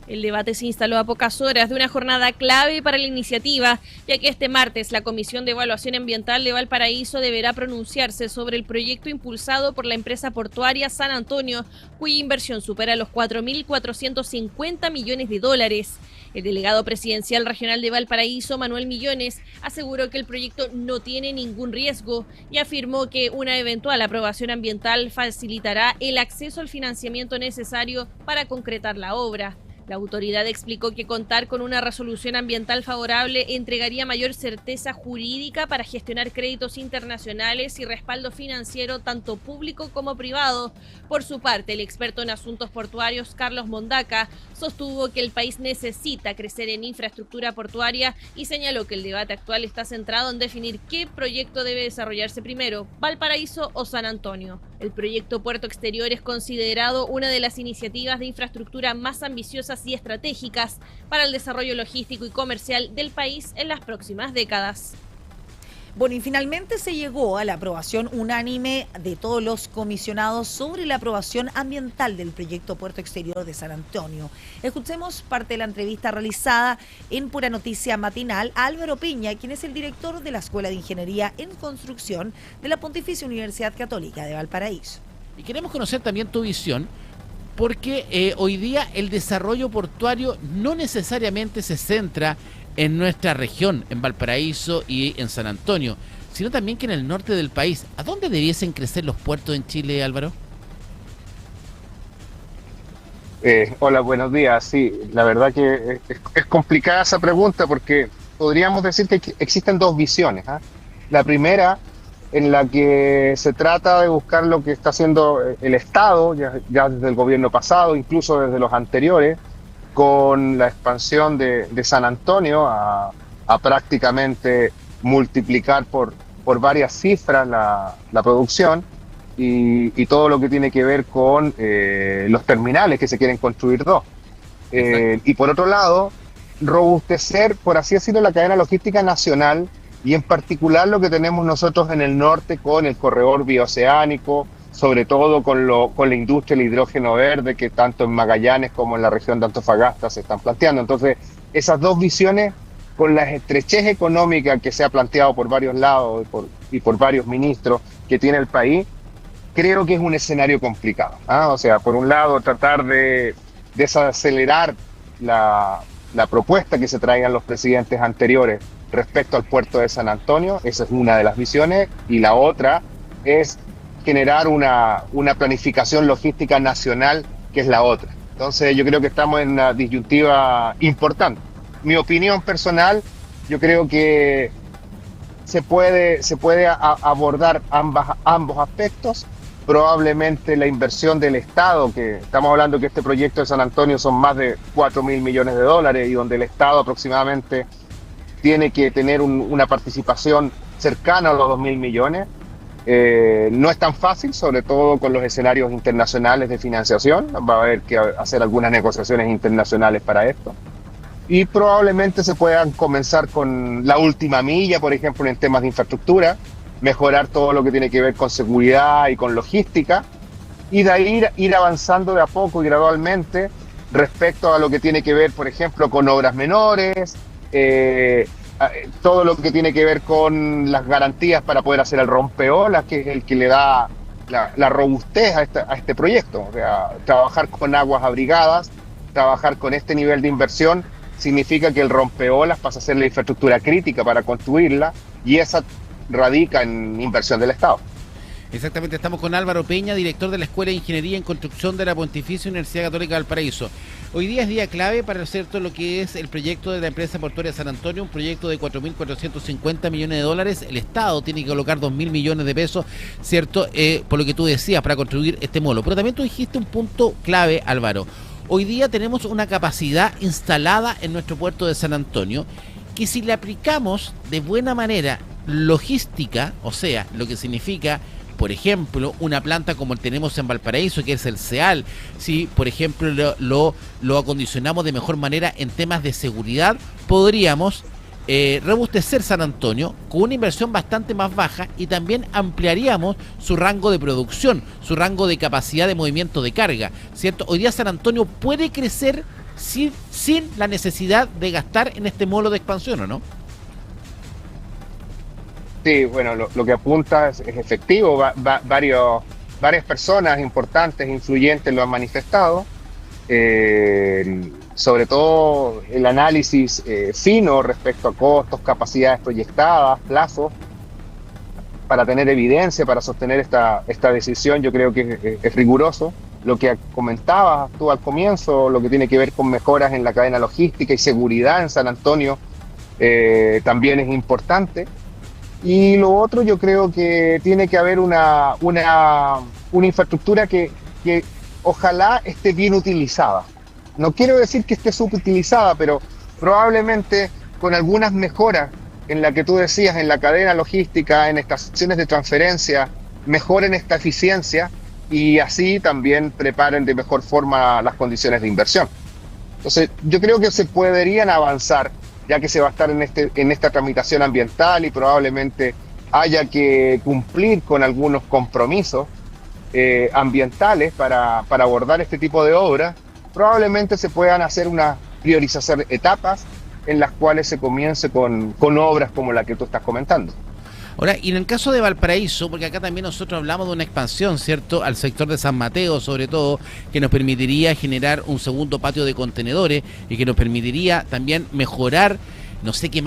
El debate se instaló a pocas horas de una jornada clave para la iniciativa, ya que este martes la Comisión de Evaluación Ambiental de Valparaíso deberá pronunciarse sobre el proyecto impulsado por la empresa portuaria San Antonio, cuya inversión supera los 4.450 millones de dólares. El delegado presidencial regional de Valparaíso, Manuel Millones, aseguró que el proyecto no tiene ningún riesgo y afirmó que una eventual aprobación ambiental facilitará el acceso al financiamiento necesario para concretar la obra. La autoridad explicó que contar con una resolución ambiental favorable entregaría mayor certeza jurídica para gestionar créditos internacionales y respaldo financiero tanto público como privado. Por su parte, el experto en asuntos portuarios, Carlos Mondaca, sostuvo que el país necesita crecer en infraestructura portuaria y señaló que el debate actual está centrado en definir qué proyecto debe desarrollarse primero, Valparaíso o San Antonio. El proyecto Puerto Exterior es considerado una de las iniciativas de infraestructura más ambiciosas y estratégicas para el desarrollo logístico y comercial del país en las próximas décadas. Bueno, y finalmente se llegó a la aprobación unánime de todos los comisionados sobre la aprobación ambiental del proyecto Puerto Exterior de San Antonio. Escuchemos parte de la entrevista realizada en Pura Noticia Matinal a Álvaro Peña, quien es el director de la Escuela de Ingeniería en Construcción de la Pontificia Universidad Católica de Valparaíso. Y queremos conocer también tu visión, porque hoy día el desarrollo portuario no necesariamente se centra en nuestra región, en Valparaíso y en San Antonio, sino también que en el norte del país. ¿A dónde debiesen crecer los puertos en Chile, Álvaro? Hola, buenos días. Sí, la verdad que es complicada esa pregunta porque podríamos decir que existen dos visiones. La primera, en la que se trata de buscar lo que está haciendo el Estado, ya desde el gobierno pasado, incluso desde los anteriores, con la expansión de San Antonio a prácticamente multiplicar por varias cifras la producción y todo lo que tiene que ver con los terminales que se quieren construir dos. Y por otro lado, robustecer, por así decirlo, la cadena logística nacional y en particular lo que tenemos nosotros en el norte con el corredor bioceánico, sobre todo con la industria del hidrógeno verde que tanto en Magallanes como en la región de Antofagasta se están planteando. Entonces, esas dos visiones, con la estrechez económica que se ha planteado por varios lados y por varios ministros que tiene el país, creo que es un escenario complicado. O sea, por un lado, tratar de desacelerar la propuesta que se traigan los presidentes anteriores respecto al puerto de San Antonio, esa es una de las visiones, y la otra es generar una planificación logística nacional, que es la otra. Entonces yo creo que estamos en una disyuntiva importante. Mi opinión personal, yo creo que se puede abordar ambos aspectos. Probablemente la inversión del Estado, que estamos hablando que este proyecto de San Antonio son más de 4.000 millones de dólares y donde el Estado aproximadamente tiene que tener una participación cercana a los 2.000 millones. No es tan fácil, sobre todo con los escenarios internacionales de financiación. Va a haber que hacer algunas negociaciones internacionales para esto. Y probablemente se puedan comenzar con la última milla, por ejemplo, en temas de infraestructura, mejorar todo lo que tiene que ver con seguridad y con logística, y de ahí ir avanzando de a poco y gradualmente respecto a lo que tiene que ver, por ejemplo, con obras menores, todo lo que tiene que ver con las garantías para poder hacer el rompeolas, que es el que le da la robustez a este proyecto. O sea, trabajar con aguas abrigadas, trabajar con este nivel de inversión, significa que el rompeolas pasa a ser la infraestructura crítica para construirla, y esa radica en inversión del Estado. Exactamente, estamos con Álvaro Peña, director de la Escuela de Ingeniería en Construcción de la Pontificia Universidad Católica de Valparaíso. Hoy día es día clave para hacer todo lo que es el proyecto de la empresa portuaria San Antonio, un proyecto de 4.450 millones de dólares. El Estado tiene que colocar 2.000 millones de pesos, ¿cierto? Por lo que tú decías, para construir este molo. Pero también tú dijiste un punto clave, Álvaro. Hoy día tenemos una capacidad instalada en nuestro puerto de San Antonio que si le aplicamos de buena manera logística, o sea, lo que significa por ejemplo, una planta como tenemos en Valparaíso, que es el CEAL, si, por ejemplo, lo acondicionamos de mejor manera en temas de seguridad, podríamos robustecer San Antonio con una inversión bastante más baja y también ampliaríamos su rango de producción, su rango de capacidad de movimiento de carga, ¿cierto? Hoy día San Antonio puede crecer sin la necesidad de gastar en este módulo de expansión, ¿o no? Sí, bueno, lo que apunta es efectivo. Varias personas importantes, influyentes lo han manifestado. Sobre todo el análisis fino respecto a costos, capacidades proyectadas, plazos, para tener evidencia, para sostener esta decisión, yo creo que es riguroso. Lo que comentabas tú al comienzo, lo que tiene que ver con mejoras en la cadena logística y seguridad en San Antonio, también es importante. Y lo otro, yo creo que tiene que haber una infraestructura que ojalá esté bien utilizada. No quiero decir que esté subutilizada, pero probablemente con algunas mejoras en la que tú decías, en la cadena logística, en estaciones de transferencia, mejoren esta eficiencia y así también preparen de mejor forma las condiciones de inversión. Entonces, yo creo que se podrían avanzar, ya que se va a estar en esta tramitación ambiental y probablemente haya que cumplir con algunos compromisos ambientales para abordar este tipo de obras. Probablemente se puedan hacer una priorización de etapas en las cuales se comience con obras como la que tú estás comentando. Ahora, y en el caso de Valparaíso, porque acá también nosotros hablamos de una expansión, ¿cierto?, al sector de San Mateo, sobre todo, que nos permitiría generar un segundo patio de contenedores y que nos permitiría también mejorar, no sé qué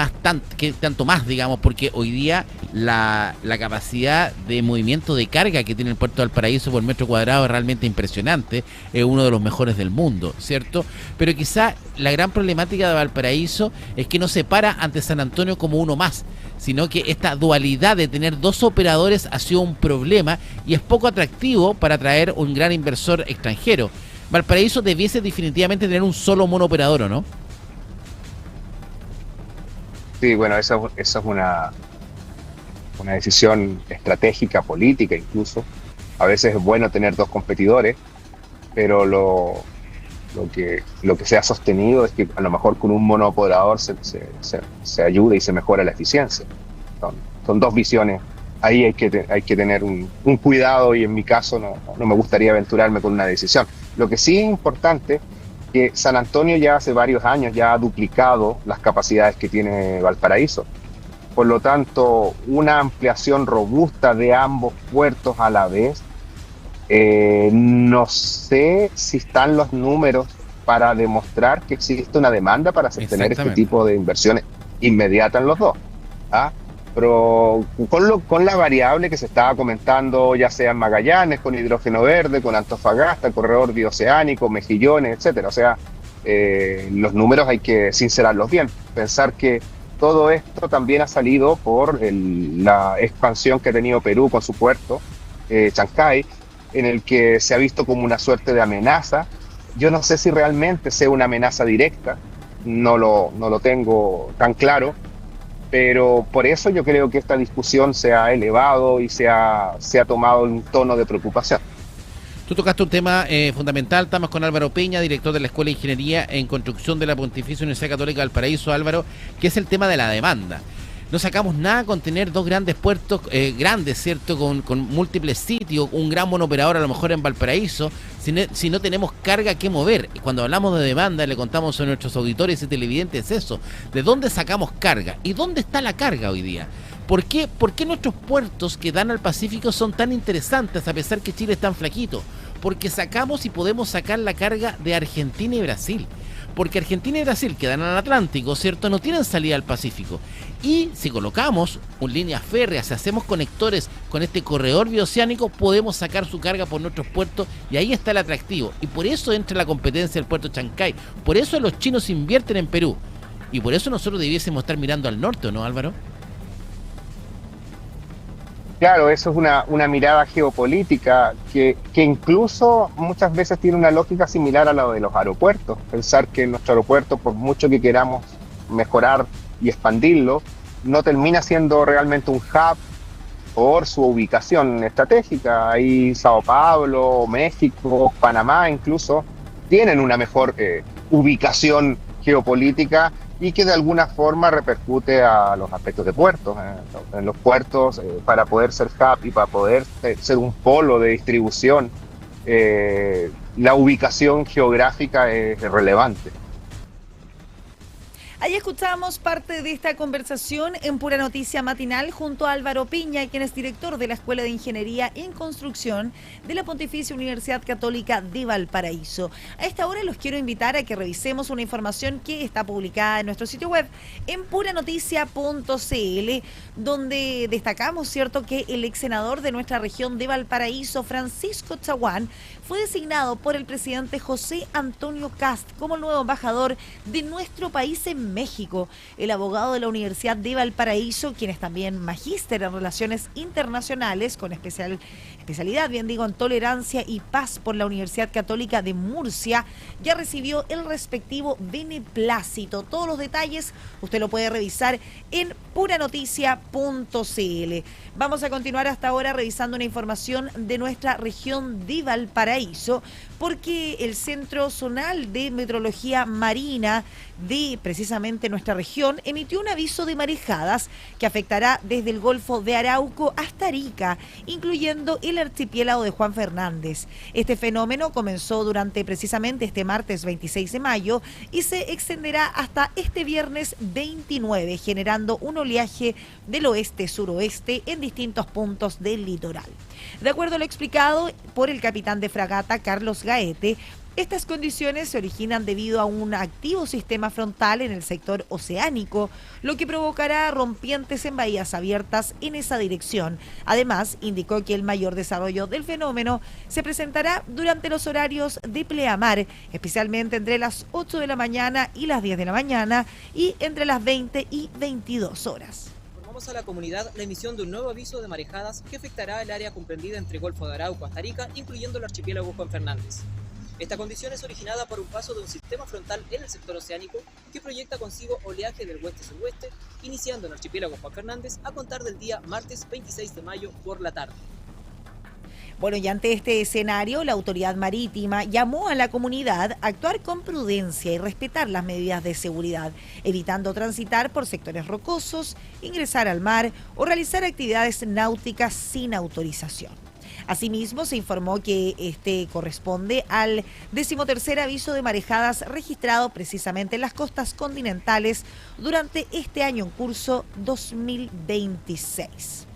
tanto más, digamos, porque hoy día la capacidad de movimiento de carga que tiene el puerto de Valparaíso por metro cuadrado es realmente impresionante, es uno de los mejores del mundo, ¿cierto? Pero quizá la gran problemática de Valparaíso es que no se para ante San Antonio como uno más, sino que esta dualidad de tener dos operadores ha sido un problema y es poco atractivo para atraer un gran inversor extranjero. Valparaíso debiese definitivamente tener un solo monooperador, ¿o no? Sí, bueno, eso es una decisión estratégica, política incluso. A veces es bueno tener dos competidores, pero lo que se ha sostenido es que a lo mejor con un monooperador se ayuda y se mejora la eficiencia. Son dos visiones. Ahí hay que tener un cuidado y en mi caso no me gustaría aventurarme con una decisión. Lo que sí es importante que San Antonio ya hace varios años ya ha duplicado las capacidades que tiene Valparaíso. Por lo tanto, una ampliación robusta de ambos puertos a la vez, no sé si están los números para demostrar que existe una demanda para sostener este tipo de inversiones inmediatas en los dos. Pero con la variable que se estaba comentando, ya sea en Magallanes, con hidrógeno verde, con Antofagasta, el corredor bioceánico, Mejillones, etcétera. O sea, los números hay que sincerarlos bien. Pensar que todo esto también ha salido por la expansión que ha tenido Perú con su puerto, Chancay, en el que se ha visto como una suerte de amenaza. Yo no sé si realmente sea una amenaza directa, no lo tengo tan claro, pero por eso yo creo que esta discusión se ha elevado y se ha tomado un tono de preocupación. Tú tocaste un tema fundamental. Estamos con Álvaro Peña, director de la Escuela de Ingeniería en Construcción de la Pontificia Universidad Católica de Valparaíso. Álvaro, que es el tema de la demanda. No sacamos nada con tener dos grandes puertos grandes, ¿cierto? Con múltiples sitios, un gran monooperador a lo mejor en Valparaíso, si no tenemos carga que mover. Y cuando hablamos de demanda, le contamos a nuestros auditores y televidentes eso. ¿De dónde sacamos carga? ¿Y dónde está la carga hoy día? ¿Por qué nuestros puertos que dan al Pacífico son tan interesantes a pesar que Chile es tan flaquito? Porque sacamos y podemos sacar la carga de Argentina y Brasil. Porque Argentina y Brasil, que dan al Atlántico, ¿cierto?, no tienen salida al Pacífico. Y si colocamos líneas férreas, si hacemos conectores con este corredor bioceánico, podemos sacar su carga por nuestros puertos y ahí está el atractivo. Y por eso entra la competencia del puerto Chancay. Por eso los chinos invierten en Perú. Y por eso nosotros debiésemos estar mirando al norte, ¿o no, Álvaro? Claro, eso es una mirada geopolítica que incluso muchas veces tiene una lógica similar a la de los aeropuertos. Pensar que nuestro aeropuerto, por mucho que queramos mejorar y expandirlo, no termina siendo realmente un hub por su ubicación estratégica. Ahí Sao Paulo, México, Panamá incluso tienen una mejor ubicación geopolítica y que de alguna forma repercute a los aspectos de puertos. En los puertos, para poder ser hub y para poder ser un polo de distribución, la ubicación geográfica es relevante. Ahí escuchamos parte de esta conversación en Pura Noticia Matinal junto a Álvaro Piña, quien es director de la Escuela de Ingeniería en Construcción de la Pontificia Universidad Católica de Valparaíso. A esta hora los quiero invitar a que revisemos una información que está publicada en nuestro sitio web en puranoticia.cl, donde destacamos, ¿cierto?, que el ex senador de nuestra región de Valparaíso, Francisco Chaguán, fue designado por el presidente José Antonio Kast como el nuevo embajador de nuestro país en México. El abogado de la Universidad de Valparaíso, quien es también magíster en Relaciones Internacionales, con especialidad, bien digo, en Tolerancia y Paz por la Universidad Católica de Murcia, ya recibió el respectivo beneplácito. Todos los detalles usted lo puede revisar en puranoticia.cl. Vamos a continuar hasta ahora revisando una información de nuestra región de Valparaíso, porque el Centro Zonal de Meteorología Marina de precisamente nuestra región emitió un aviso de marejadas que afectará desde el Golfo de Arauco hasta Arica, incluyendo el archipiélago de Juan Fernández. Este fenómeno comenzó durante precisamente este martes 26 de mayo y se extenderá hasta este viernes 29, generando un oleaje del oeste-suroeste en distintos puntos del litoral. De acuerdo a lo explicado por el capitán de fragata Carlos Gaete, estas condiciones se originan debido a un activo sistema frontal en el sector oceánico, lo que provocará rompientes en bahías abiertas en esa dirección. Además, indicó que el mayor desarrollo del fenómeno se presentará durante los horarios de pleamar, especialmente entre las 8 de la mañana y las 10 de la mañana y entre las 20 y 22 horas. A la comunidad la emisión de un nuevo aviso de marejadas que afectará el área comprendida entre Golfo de Arauco hasta Arica, incluyendo el archipiélago Juan Fernández. Esta condición es originada por un paso de un sistema frontal en el sector oceánico que proyecta consigo oleaje del oeste-suroeste, iniciando en el archipiélago Juan Fernández a contar del día martes 26 de mayo por la tarde. Bueno, y ante este escenario, la autoridad marítima llamó a la comunidad a actuar con prudencia y respetar las medidas de seguridad, evitando transitar por sectores rocosos, ingresar al mar o realizar actividades náuticas sin autorización. Asimismo, se informó que este corresponde al 13º aviso de marejadas registrado precisamente en las costas continentales durante este año en curso 2026.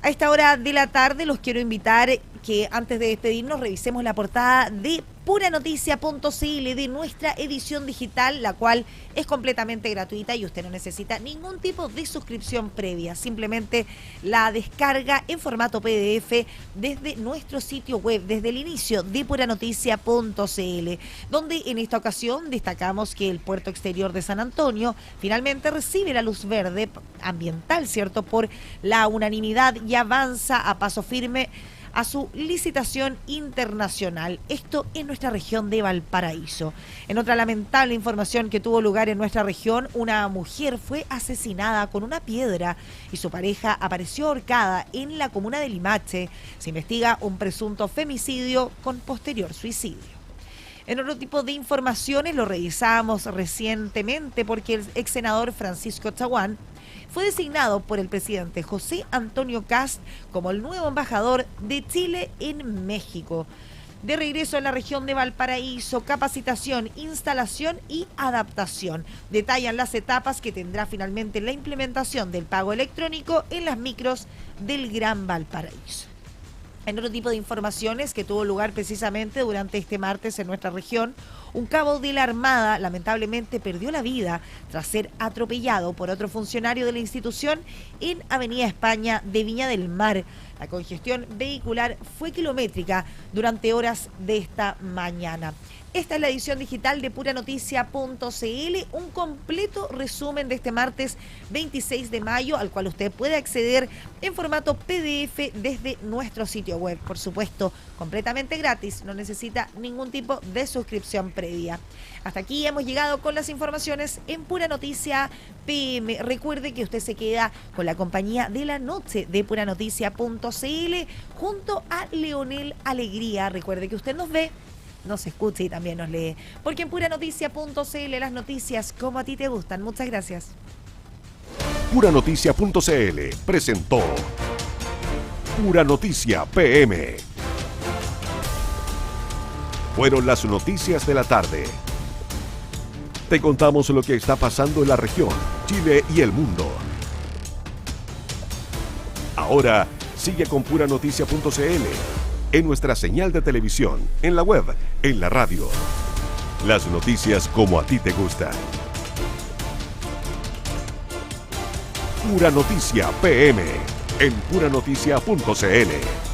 A esta hora de la tarde los quiero invitar que antes de despedirnos revisemos la portada de puranoticia.cl de nuestra edición digital, la cual es completamente gratuita y usted no necesita ningún tipo de suscripción previa, simplemente la descarga en formato PDF desde nuestro sitio web, desde el inicio de puranoticia.cl, donde en esta ocasión destacamos que el puerto exterior de San Antonio finalmente recibe la luz verde ambiental, ¿cierto?, por la unanimidad y avanza a paso firme a su licitación internacional. Esto en nuestra región de Valparaíso. En otra lamentable información que tuvo lugar en nuestra región, una mujer fue asesinada con una piedra y su pareja apareció ahorcada en la comuna de Limache. Se investiga un presunto femicidio con posterior suicidio. En otro tipo de informaciones, lo revisamos recientemente porque el ex senador Francisco Chaguán fue designado por el presidente José Antonio Kast como el nuevo embajador de Chile en México. De regreso a la región de Valparaíso, capacitación, instalación y adaptación. Detallan las etapas que tendrá finalmente la implementación del pago electrónico en las micros del Gran Valparaíso. En otro tipo de informaciones que tuvo lugar precisamente durante este martes en nuestra región, un cabo de la Armada lamentablemente perdió la vida tras ser atropellado por otro funcionario de la institución en Avenida España de Viña del Mar. La congestión vehicular fue kilométrica durante horas de esta mañana. Esta es la edición digital de puranoticia.cl, un completo resumen de este martes 26 de mayo, al cual usted puede acceder en formato PDF desde nuestro sitio web. Por supuesto, completamente gratis, no necesita ningún tipo de suscripción previa. Hasta aquí hemos llegado con las informaciones en Pura Noticia PM. Recuerde que usted se queda con la compañía de la noche de puranoticia.cl junto a Leonel Alegría. Recuerde que usted nos ve, nos escucha y también nos lee, porque en puranoticia.cl las noticias como a ti te gustan. Muchas gracias. Puranoticia.cl presentó Pura Noticia PM. Fueron las noticias de la tarde. Te contamos lo que está pasando en la región, Chile y el mundo. Ahora sigue con puranoticia.cl, en nuestra señal de televisión, en la web, en la radio. Las noticias como a ti te gustan. Pura Noticia PM, en puranoticia.cl.